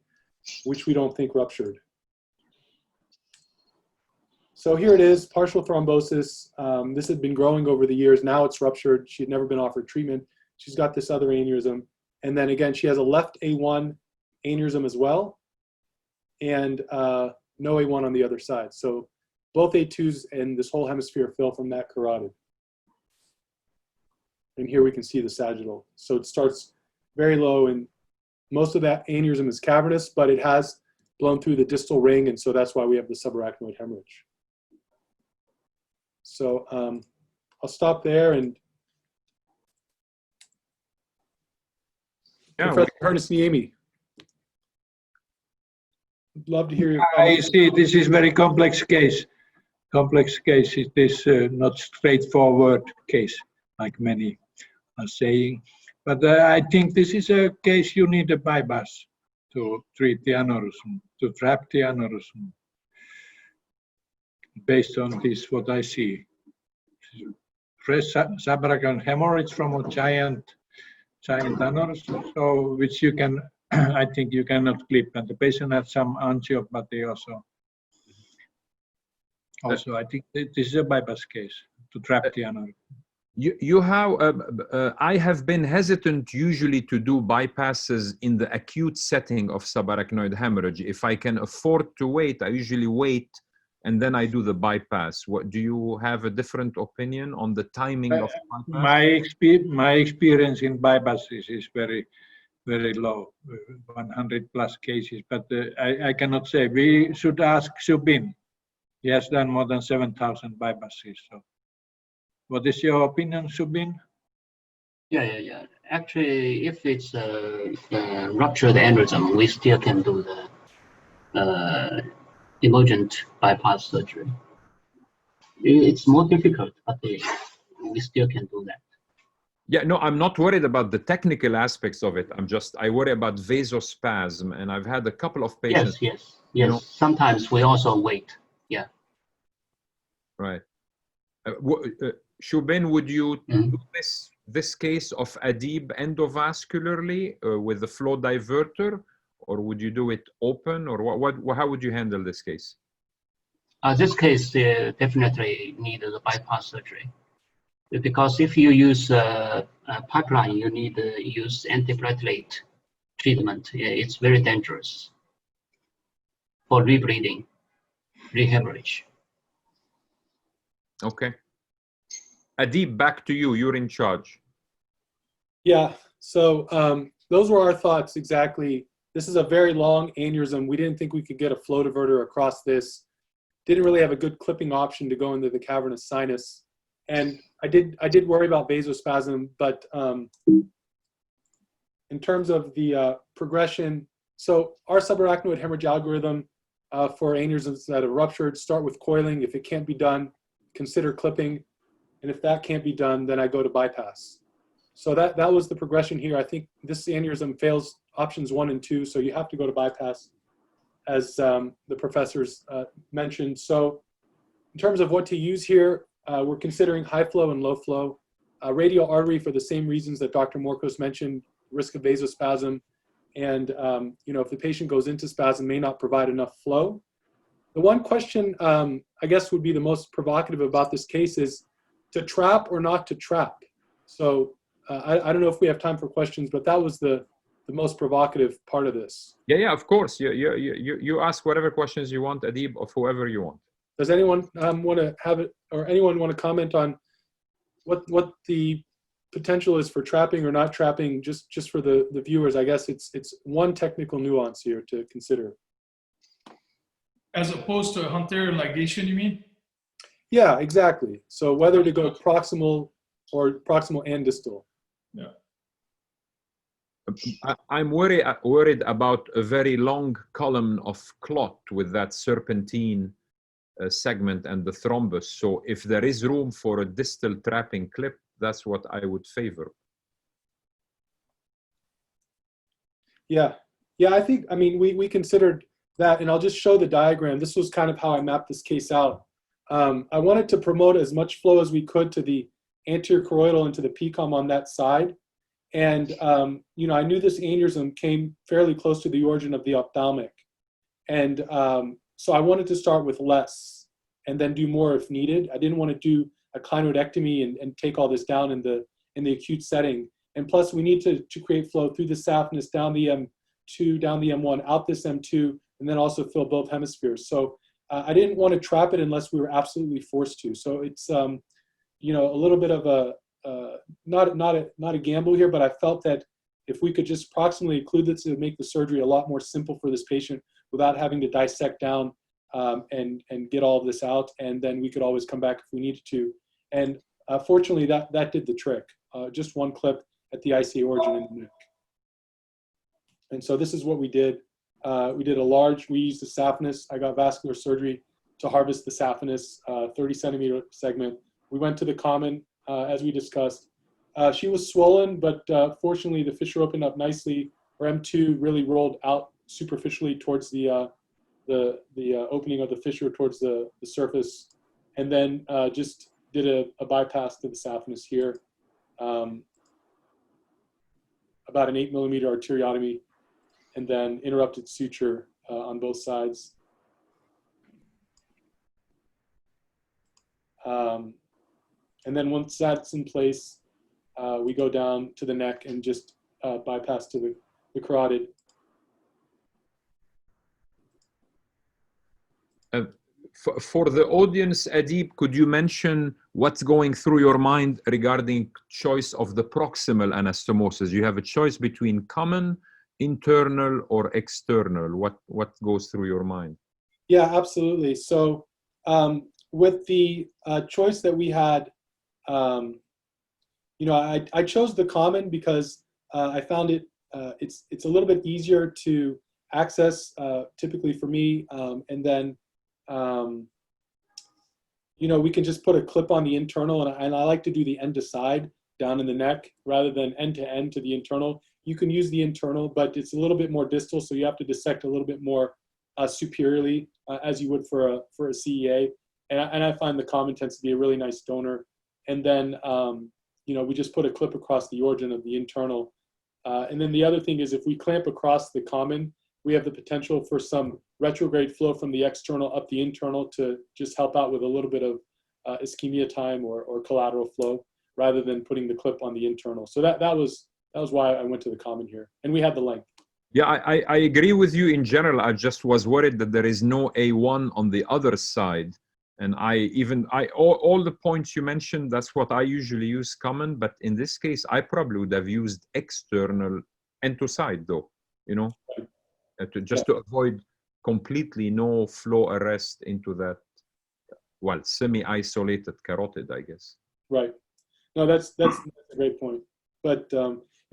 which we don't think ruptured. So here it is, partial thrombosis. This had been growing over the years. Now it's ruptured. She had never been offered treatment. She's got this other aneurysm. And then again, she has a left A1 aneurysm as well, and no A1 on the other side. So both A2s and this whole hemisphere fill from that carotid. And here we can see the sagittal. So it starts very low, and most of that aneurysm is cavernous, but it has blown through the distal ring, and so that's why we have the subarachnoid hemorrhage. So I'll stop there, and Professor HERNESNIEMI, I'd love to hear your comments. I see this is very complex case. Complex case. It is not straightforward case, like many are saying. But I think this is a case you need a bypass to treat the aneurysm, to trap the aneurysm. Based on this, what I see. Fresh subarachnoid hemorrhage from a giant aneurysm, so which you can, I think you cannot clip, and the patient had some angiopathy also. Also, I think this is a bypass case to trap the aneurysm. You have, I have been hesitant usually to do bypasses in the acute setting of subarachnoid hemorrhage. If I can afford to wait, I usually wait and then I do the bypass. What, do you have a different opinion on the timing of bypass? My experience in bypasses is very, very low, 100 plus cases, but I cannot say. We should ask Subin. He has done more than 7,000 bypasses. So, what is your opinion, Subin? Yeah. Actually, if it's a ruptured aneurysm, we still can do the emergent bypass surgery. It's more difficult, but we still can do that. Yeah, no, I'm not worried about the technical aspects of it. I worry about vasospasm, and I've had a couple of patients. Yes. Know, sometimes we also wait. Yeah. Right. Shubin, would you do this case of Adib endovascularly with the flow diverter, or would you do it open, or how would you handle this case? This case definitely needs a bypass surgery, because if you use a pipeline, you need to use antiplatelet treatment. It's very dangerous for rebleeding, rehemorrhage. Okay. Adib, back to you. You're in charge. Yeah, so those were our thoughts exactly. This is a very long aneurysm. We didn't think we could get a flow diverter across this. Didn't really have a good clipping option to go into the cavernous sinus. And I did worry about vasospasm, but in terms of the progression, so our subarachnoid hemorrhage algorithm for aneurysms that have ruptured. Start with coiling. If it can't be done, consider clipping. And if that can't be done, then I go to bypass. So that was the progression here. I think this aneurysm fails options 1 and 2, so you have to go to bypass, as the professors mentioned. So in terms of what to use here, we're considering high flow and low flow. Radial artery for the same reasons that Dr. Morcos mentioned, risk of vasospasm. And if the patient goes into spasm, may not provide enough flow. The one question I guess would be the most provocative about this case is to trap or not to trap. So I don't know if we have time for questions, but that was the most provocative part of this. Yeah, of course. You ask whatever questions you want, Adib, of whoever you want. Does anyone want to have it, or anyone want to comment on what the potential is for trapping or not trapping, just for the viewers? I guess it's one technical nuance here to consider. As opposed to a Hunterian ligation, you mean? Yeah, exactly. So whether to go proximal or proximal and distal. Yeah. I'm worried about a very long column of clot with that serpentine segment and the thrombus. So if there is room for a distal trapping clip, that's what I would favor. Yeah, I mean, we considered that, and I'll just show the diagram. This was kind of how I mapped this case out. I wanted to promote as much flow as we could to the anterior choroidal and to the PCOM on that side. And, I knew this aneurysm came fairly close to the origin of the ophthalmic. And so I wanted to start with less and then do more if needed. I didn't want to do a clinoidectomy and take all this down in the acute setting. And plus, we need to create flow through the saphenous, down the M2, down the M1, out this M2, and then also fill both hemispheres. So I didn't want to trap it unless we were absolutely forced to. So it's a little bit of a not a gamble here, but I felt that if we could just proximally occlude this, it would make the surgery a lot more simple for this patient without having to dissect down and get all of this out, and then we could always come back if we needed to. And fortunately, that did the trick. Just one clip at the ICA origin in the neck. And so this is what we did. We used the saphenous. I got vascular surgery to harvest the saphenous 30 centimeter segment. We went to the common, as we discussed. She was swollen, but fortunately the fissure opened up nicely. Her M2 really rolled out superficially towards the opening of the fissure towards the surface, and then just did a bypass to the saphenous here. About an 8 millimeter arteriotomy, and then interrupted suture on both sides. And then once that's in place, we go down to the neck and just bypass to the carotid. For the audience, Adib, could you mention what's going through your mind regarding choice of the proximal anastomosis? You have a choice between common, internal, or external. What goes through your mind? Yeah, absolutely. So with the choice that we had, I chose the common because I found it's a little bit easier to access, typically for me, and then we can just put a clip on the internal, and I like to do the end to side down in the neck rather than end to end to the internal. You can use the internal, but it's a little bit more distal, so you have to dissect a little bit more superiorly, as you would for a CEA. And I find the common tends to be a really nice donor. And then, we just put a clip across the origin of the internal. And then the other thing is, if we clamp across the common, we have the potential for some retrograde flow from the external up the internal to just help out with a little bit of ischemia time or collateral flow, rather than putting the clip on the internal. So that was why I went to the common here, and we had the length. Yeah, I agree with you in general. I just was worried that there is no A1 on the other side. And all the points you mentioned, that's what I usually use common. But in this case, I probably would have used external end to side though, to avoid completely no flow arrest into that, semi-isolated carotid, I guess. Right. No, that's a great point. But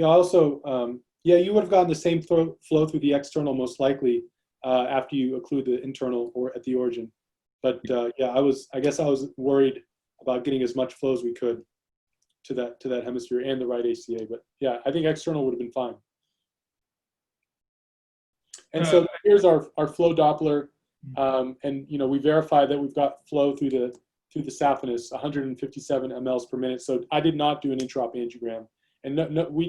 also, you would have gotten the same flow through the external most likely. after you occlude the internal or at the origin. But yeah, I guess I was worried about getting as much flow as we could to that hemisphere and the right ACA. But yeah, I think external would have been fine. And so here's our flow Doppler, and we verify that we've got flow through the saphenous, 157 mLs per minute. So I did not do an intraop angiogram, and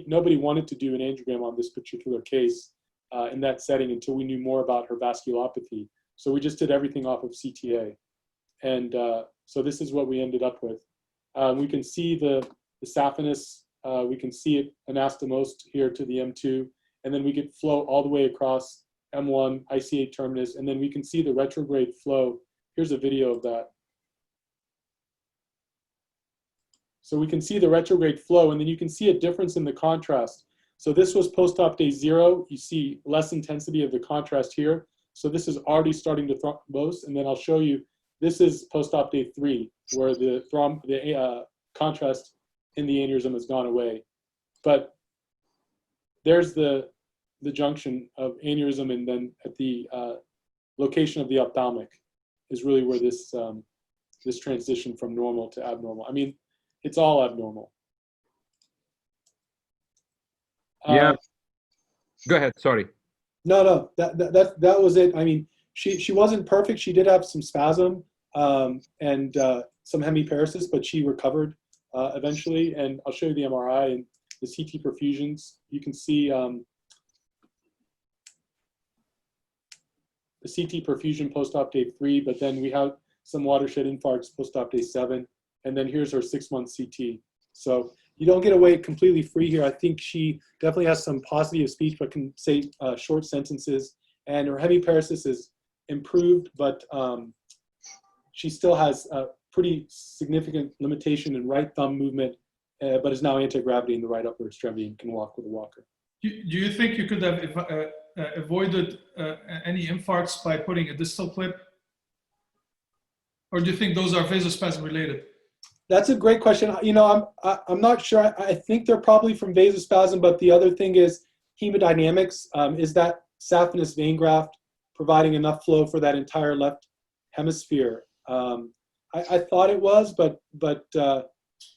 nobody wanted to do an angiogram on this particular case in that setting until we knew more about her vasculopathy. So we just did everything off of CTA, and so this is what we ended up with. We can see the saphenous, we can see it anastomosed here to the M2, and then we get flow all the way across M1, IC8 terminus, and then we can see the retrograde flow. Here's a video of that. So we can see the retrograde flow, and then you can see a difference in the contrast. So this was post-op day 0. You see less intensity of the contrast here. So this is already starting to thrombose, and then I'll show you, this is post-op day 3, where the contrast in the aneurysm has gone away. But there's the junction of aneurysm, and then at the location of the ophthalmic is really where this this transition from normal to abnormal. I mean, it's all abnormal. Yeah. Go ahead. Sorry. No, that was it. I mean, she wasn't perfect. She did have some spasm and some hemiparesis, but she recovered eventually. And I'll show you the MRI and the CT perfusions. You can see the CT perfusion post-op day 3, but then we have some watershed infarcts post-op day 7. And then here's her 6-month CT. So you don't get away completely free here. I think she definitely has some positive speech, but can say short sentences. And her hemiparesis is improved, but she still has a pretty significant limitation in right thumb movement, but is now anti-gravity in the right upper extremity and can walk with a walker. Do you think you could have avoided any infarcts by putting a distal clip? Or do you think those are vasospasm related? That's a great question. I'm not sure. I think they're probably from vasospasm, but the other thing is hemodynamics. Is that saphenous vein graft providing enough flow for that entire left hemisphere? I thought it was, but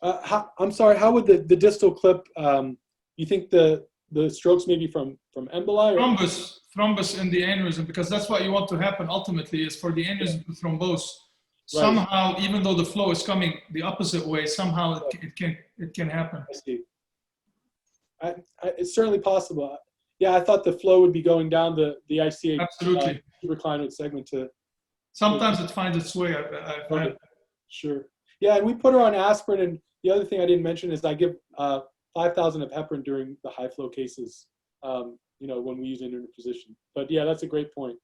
I'm sorry. How would the distal clip? You think the strokes maybe from emboli? Or? Thrombus in the aneurysm, because that's what you want to happen ultimately, is for the aneurysm to thrombose. Right. Somehow, even though the flow is coming the opposite way, somehow it can happen. I see. It's certainly possible. Yeah, I thought the flow would be going down the ICA absolutely subarachnoid segment to. Sometimes it finds its way. Sure. Yeah, and we put her on aspirin. And the other thing I didn't mention is I give 5,000 of heparin during the high flow cases. When we use interposition. But yeah, that's a great point.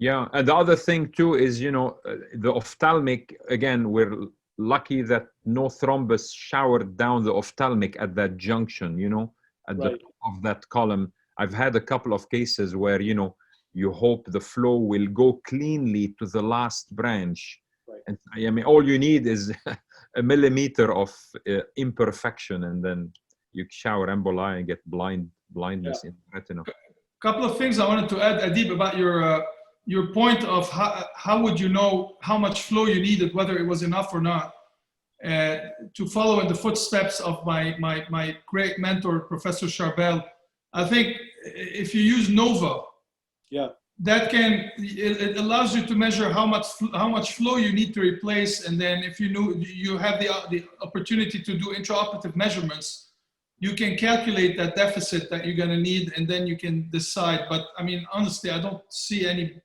Yeah, and the other thing too is, the ophthalmic, again, we're lucky that no thrombus showered down the ophthalmic at that junction, at the top of that column. I've had a couple of cases where, you hope the flow will go cleanly to the last branch. Right. And I mean, all you need is a millimeter of imperfection, and then you shower emboli and get blindness in the retina. Couple of things I wanted to add, Adib, about your point of how would you know how much flow you needed, whether it was enough or not, to follow in the footsteps of my great mentor, Professor Charbel. I think if you use NOVA, it allows you to measure how much flow you need to replace, and then if you have the opportunity to do intraoperative measurements, you can calculate that deficit that you're going to need, and then you can decide. But I mean, honestly, I don't see any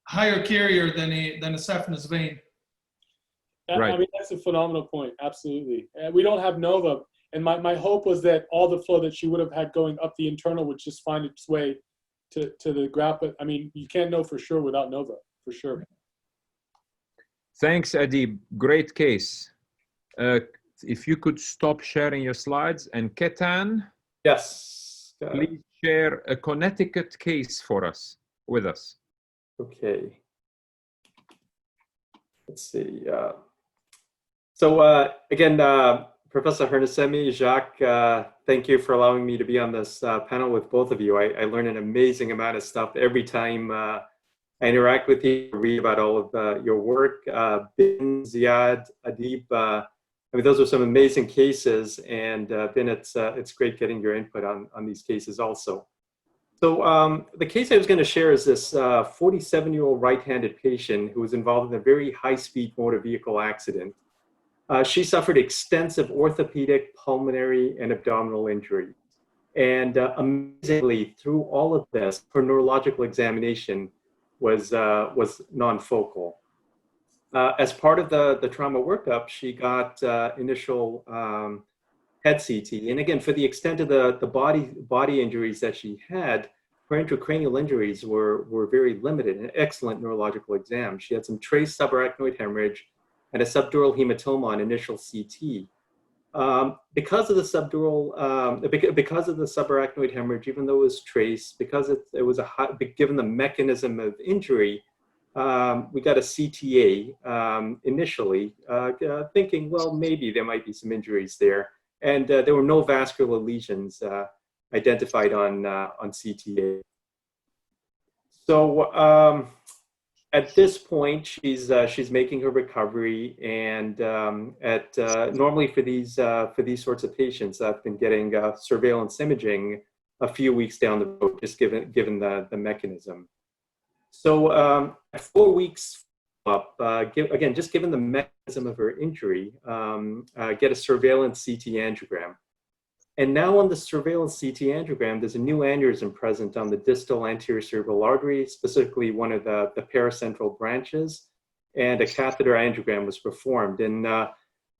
higher carrier than a saphenous vein. Right. I mean, that's a phenomenal point. Absolutely. We don't have NOVA. And my hope was that all the flow that she would have had going up the internal would just find its way to the graft. But I mean, you can't know for sure without NOVA, for sure. Thanks, Adib. Great case. If you could stop sharing your slides. And Ketan, yes, please share a Connecticut case with us. Okay. Let's see. So again, Professor HERNESNIEMI, Jacques, thank you for allowing me to be on this panel with both of you. I learn an amazing amount of stuff every time I interact with you, read about all of your work. Bin, Ziad, Adib, I mean, those are some amazing cases, and Bin, it's great getting your input on these cases also. So the case I was going to share is this 47-year-old right-handed patient who was involved in a very high-speed motor vehicle accident. She suffered extensive orthopedic, pulmonary, and abdominal injury. And amazingly, through all of this, her neurological examination was non-focal. As part of the trauma workup, she got initial head CT. And again, for the extent of the body injuries that she had, her intracranial injuries were very limited, an excellent neurological exam. She had some trace subarachnoid hemorrhage and a subdural hematoma on initial CT. Because of the subarachnoid hemorrhage, even though it was trace, because it was given the mechanism of injury, we got a CTA initially, thinking, well, maybe there might be some injuries there, and there were no vascular lesions identified on CTA. So at this point, she's making her recovery, and normally for these sorts of patients, I've been getting surveillance imaging a few weeks down the road, just given the mechanism. So at 4 weeks up, again, just given the mechanism of her injury, get a surveillance CT angiogram. And now on the surveillance CT angiogram, there's a new aneurysm present on the distal anterior cerebral artery, specifically one of the paracentral branches, and a catheter angiogram was performed. And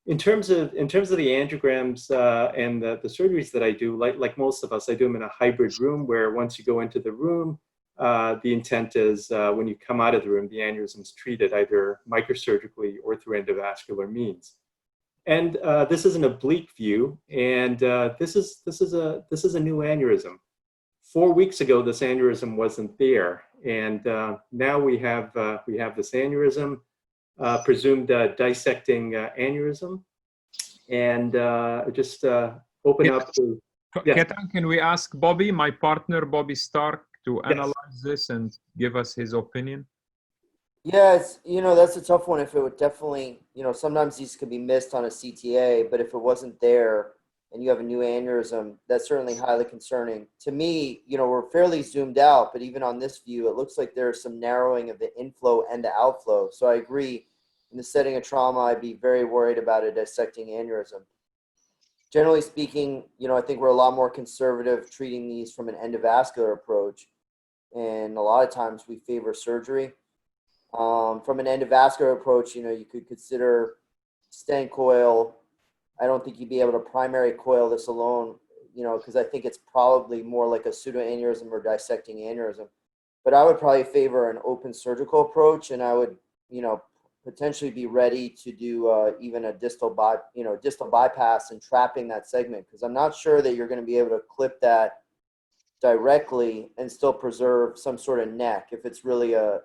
in terms of the angiograms and the surgeries that I do, like most of us, I do them in a hybrid room where once you go into the room, the intent is when you come out of the room, the aneurysm is treated either microsurgically or through endovascular means. And this is an oblique view, and this is a new aneurysm. 4 weeks ago, this aneurysm wasn't there, and now we have this aneurysm, presumed dissecting aneurysm, and just open up to. Yeah. Can we ask Bobby, my partner, Bobby Stark, to analyze this and give us his opinion? Yeah, it's, that's a tough one. If it would definitely, sometimes these could be missed on a CTA, but if it wasn't there and you have a new aneurysm, that's certainly highly concerning. To me, we're fairly zoomed out, but even on this view, it looks like there's some narrowing of the inflow and the outflow. So I agree, in the setting of trauma, I'd be very worried about a dissecting aneurysm. Generally speaking, I think we're a lot more conservative treating these from an endovascular approach. And a lot of times we favor surgery. From an endovascular approach, you could consider stent coil. I don't think you'd be able to primary coil this alone, because I think it's probably more like a pseudoaneurysm or dissecting aneurysm. But I would probably favor an open surgical approach, and I would, potentially be ready to do even a distal bypass and trapping that segment, because I'm not sure that you're going to be able to clip that directly and still preserve some sort of neck if it's really a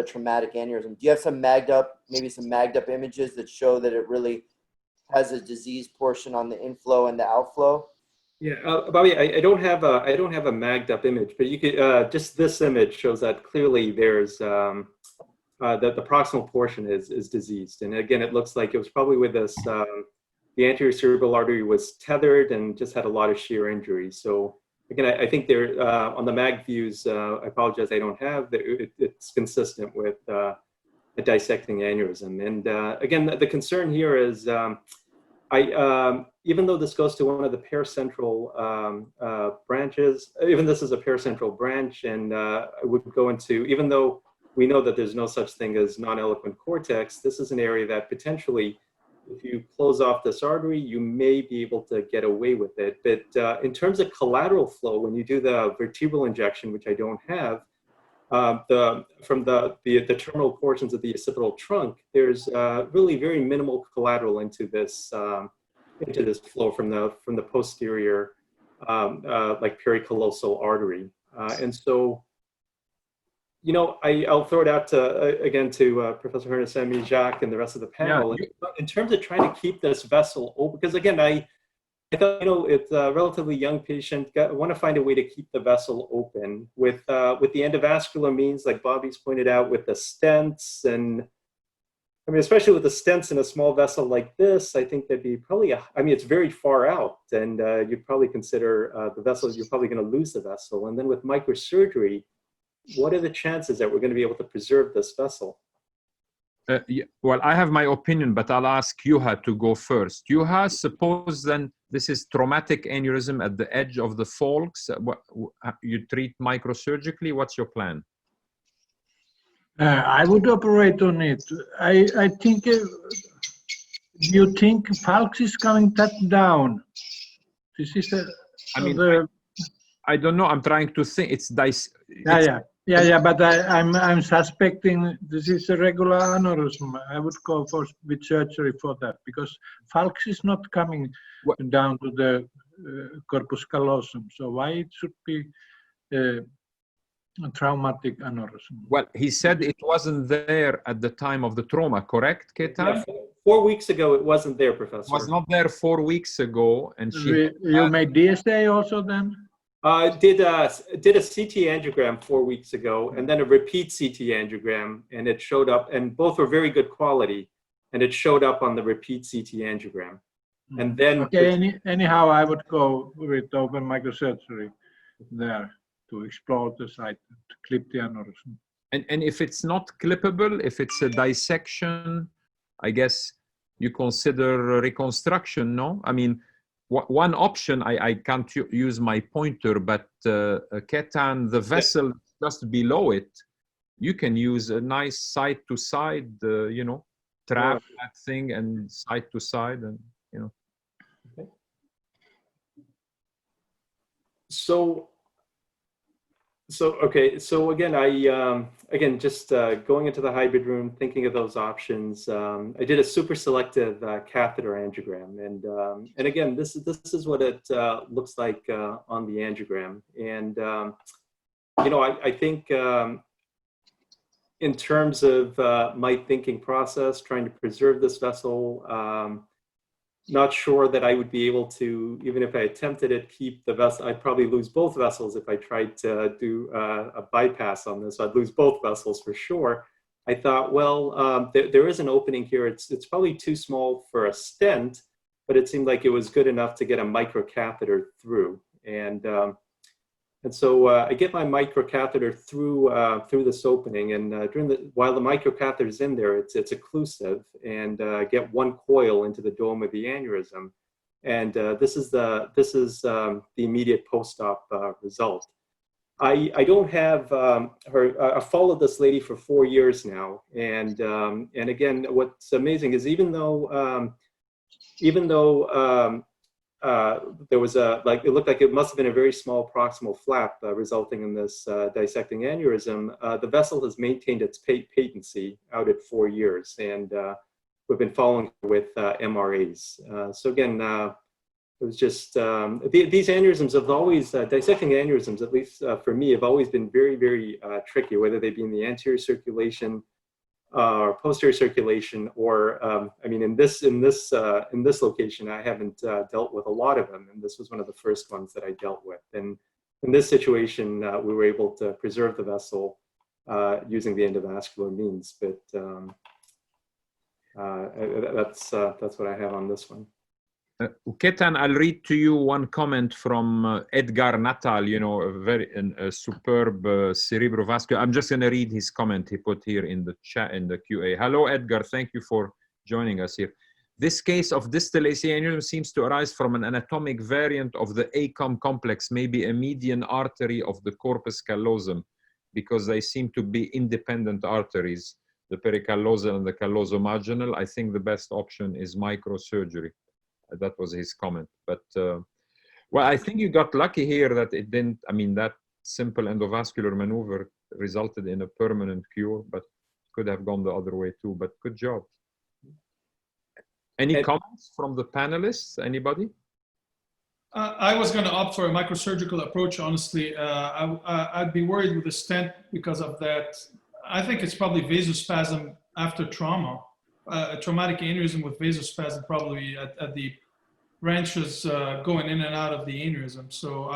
traumatic aneurysm. Do you have some magged up images that show that it really has a disease portion on the inflow and the outflow? Yeah, Bobby, I don't have a magged up image, but you could just this image shows that clearly there's the proximal portion is diseased, and again it looks like it was probably with this the anterior cerebral artery was tethered and just had a lot of shear injury. So again, I think there on the mag views, I apologize, I don't have it's consistent with a dissecting aneurysm. And again, the concern here is even though this goes to one of the paracentral branches, even this is a paracentral branch, and I would go into, even though we know that there's no such thing as non-eloquent cortex, this is an area that potentially, if you close off this artery, you may be able to get away with it. But in terms of collateral flow, when you do the vertebral injection, which I don't have, from the terminal portions of the occipital trunk, there's really very minimal collateral into this flow from the posterior, like pericallosal artery, and so you know, I'll throw it out to, again to Professor Hernesniemi, Jacques, and the rest of the panel. Yeah. In terms of trying to keep this vessel open, because again, I thought, you know, it's a relatively young patient. I want to find a way to keep the vessel open with the endovascular means, like Bobby's pointed out, with the stents, and I mean, especially with the stents in a small vessel like this, I think that'd be probably, I mean, it's very far out, and you'd probably consider the vessel, you're probably going to lose the vessel. And then with microsurgery, what are the chances that we're going to be able to preserve this vessel? Yeah, well, I have my opinion, but I'll ask Juha to go first. Juha, suppose then this is traumatic aneurysm at the edge of the folks. You treat microsurgically. What's your plan? I would operate on it. I think you think Falks is coming that down. This is I mean, I don't know. I'm trying to think. It's dice. Yeah. But I'm suspecting this is a regular aneurysm. I would go with surgery for that, because Falks is not coming down to the corpus callosum. So why it should be a traumatic aneurysm? Well, he said it wasn't there at the time of the trauma, correct, Ketan? Yeah, 4 weeks ago, it wasn't there, Professor. It was not there 4 weeks ago, and You made DSA also then? Did a CT angiogram 4 weeks ago, and then a repeat CT angiogram, and it showed up, and both were very good quality, and it showed up on the repeat CT angiogram. And then anyhow, I would go with open microsurgery there to explore the site, to clip the aneurysm. And if it's not clippable, if it's a dissection, I guess you consider reconstruction, no? I mean, one option, I can't use my pointer, but Ketan, the vessel just below it, you can use a nice side to side, you know, trap that thing and side to side, and you know. Okay. So again, again, just going into the hybrid room, thinking of those options. I did a super selective catheter angiogram, and again, this is what it looks like on the angiogram. And you know, I think in terms of my thinking process, trying to preserve this vessel. Not sure that I would be able to, even if I attempted it, keep the vessel. I'd probably lose both vessels if I tried to do a bypass on this. I'd lose both vessels for sure. I thought, well, there is an opening here. It's probably too small for a stent, but it seemed like it was good enough to get a microcatheter through. And so I get my microcatheter through this opening, and while the microcatheter is in there, it's occlusive, and get one coil into the dome of the aneurysm, and this is the immediate post-op result. I don't have I followed this lady for 4 years now, and again, what's amazing is even though there was it looked like it must have been a very small proximal flap resulting in this dissecting aneurysm. The vessel has maintained its patency out at 4 years, and we've been following with MRAs. So again, it was just these aneurysms have always dissecting aneurysms, at least for me, have always been very, very tricky, whether they be in the anterior circulation or posterior circulation, or I mean, in this location, I haven't dealt with a lot of them, and this was one of the first ones that I dealt with. And in this situation, we were able to preserve the vessel using the endovascular means. But that's what I have on this one. Ketan, I'll read to you one comment from Edgar Natal, you know, a superb cerebrovascular. I'm just going to read his comment he put here in the chat, in the QA. Hello, Edgar. Thank you for joining us here. This case of distal AC aneurysm seems to arise from an anatomic variant of the ACOM complex, maybe a median artery of the corpus callosum, because they seem to be independent arteries, the pericallosal and the callosomarginal. I think the best option is microsurgery. That was his comment. But, well, I think you got lucky here that it didn't, I mean, that simple endovascular maneuver resulted in a permanent cure, but could have gone the other way too. But good job. Any comments from the panelists? Anybody? I was going to opt for a microsurgical approach, honestly. I'd be worried with the stent because of that. I think it's probably vasospasm after trauma, a traumatic aneurysm with vasospasm probably at the branches going in and out of the aneurysm. So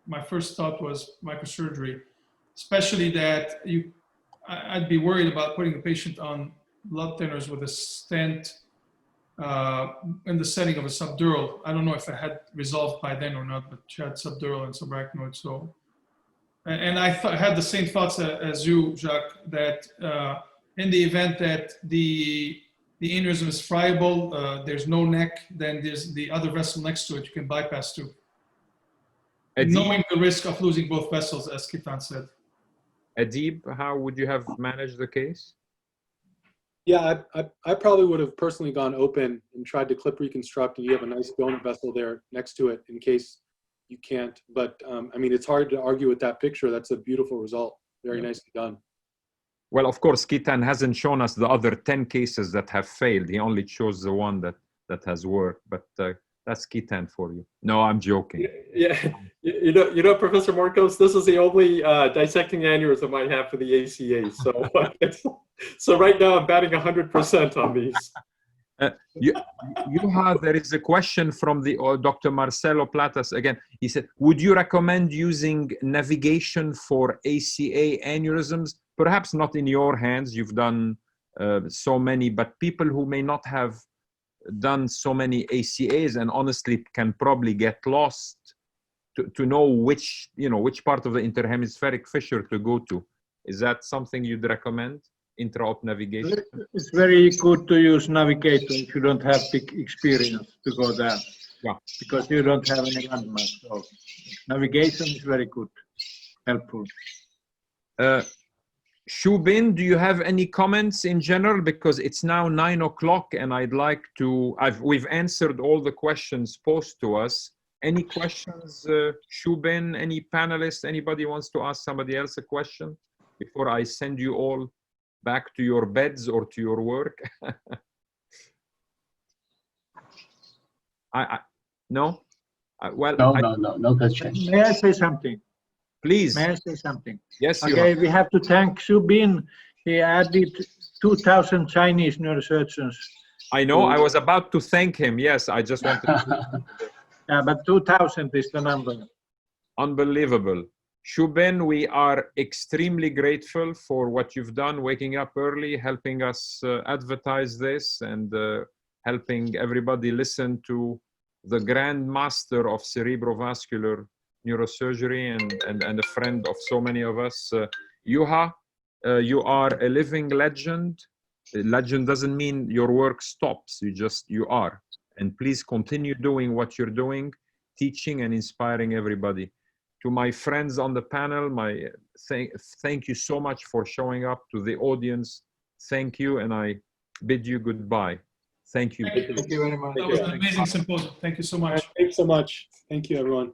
my first thought was microsurgery, especially that I'd be worried about putting the patient on blood thinners with a stent in the setting of a subdural. I don't know if I had resolved by then or not, but she had subdural and subarachnoid. So, and I had the same thoughts as you, Jacques, that in the event that the aneurysm is friable, there's no neck, then there's the other vessel next to it you can bypass too. Knowing the risk of losing both vessels, as Kitan said. Adib, how would you have managed the case? Yeah, I probably would have personally gone open and tried to clip reconstruct, and you have a nice donor vessel there next to it in case you can't. But I mean, it's hard to argue with that picture. That's a beautiful result. Very nicely done. Well, of course, Kitan hasn't shown us the other 10 cases that have failed. He only chose the one that has worked. But that's Kitan for you. No, I'm joking. Yeah, you know, Professor Morcos, this is the only dissecting aneurysm I have for the ACA. So, so right now I'm batting 100% on these. There is a question from the Dr. Marcelo Platas again. He said, would you recommend using navigation for ACA aneurysms? Perhaps not in your hands. You've done so many, but people who may not have done so many ACAs and honestly can probably get lost to know which part of the interhemispheric fissure to go to. Is that something you'd recommend? Intra-op navigation? It's very good to use navigator if you don't have big experience to go there. Yeah. Because you don't have any landmarks. So navigation is very good, helpful. Shubin, do you have any comments in general? Because it's now 9 o'clock and I'd like to, we've answered all the questions posed to us. Any questions, Shubin, any panelists, anybody wants to ask somebody else a question before I send you all back to your beds or to your work? No? Well, no questions. May I say something? Please. May I say something? Yes, okay, we have to thank Subin. He added 2,000 Chinese neurosurgeons. I know, I was about to thank him. Yes, I just wanted to. Yeah, but 2,000 is the number. Unbelievable. Shubin, we are extremely grateful for what you've done, waking up early, helping us advertise this and helping everybody listen to the grand master of cerebrovascular neurosurgery and a friend of so many of us. Juha, you are a living legend. Legend doesn't mean your work stops, you are. And please continue doing what you're doing, teaching and inspiring everybody. To my friends on the panel, thank you so much for showing up. To the audience, thank you, and I bid you goodbye. Thank you. Thank you very much. That was an amazing symposium. Thank you so much. Thanks so much. Thank you, everyone.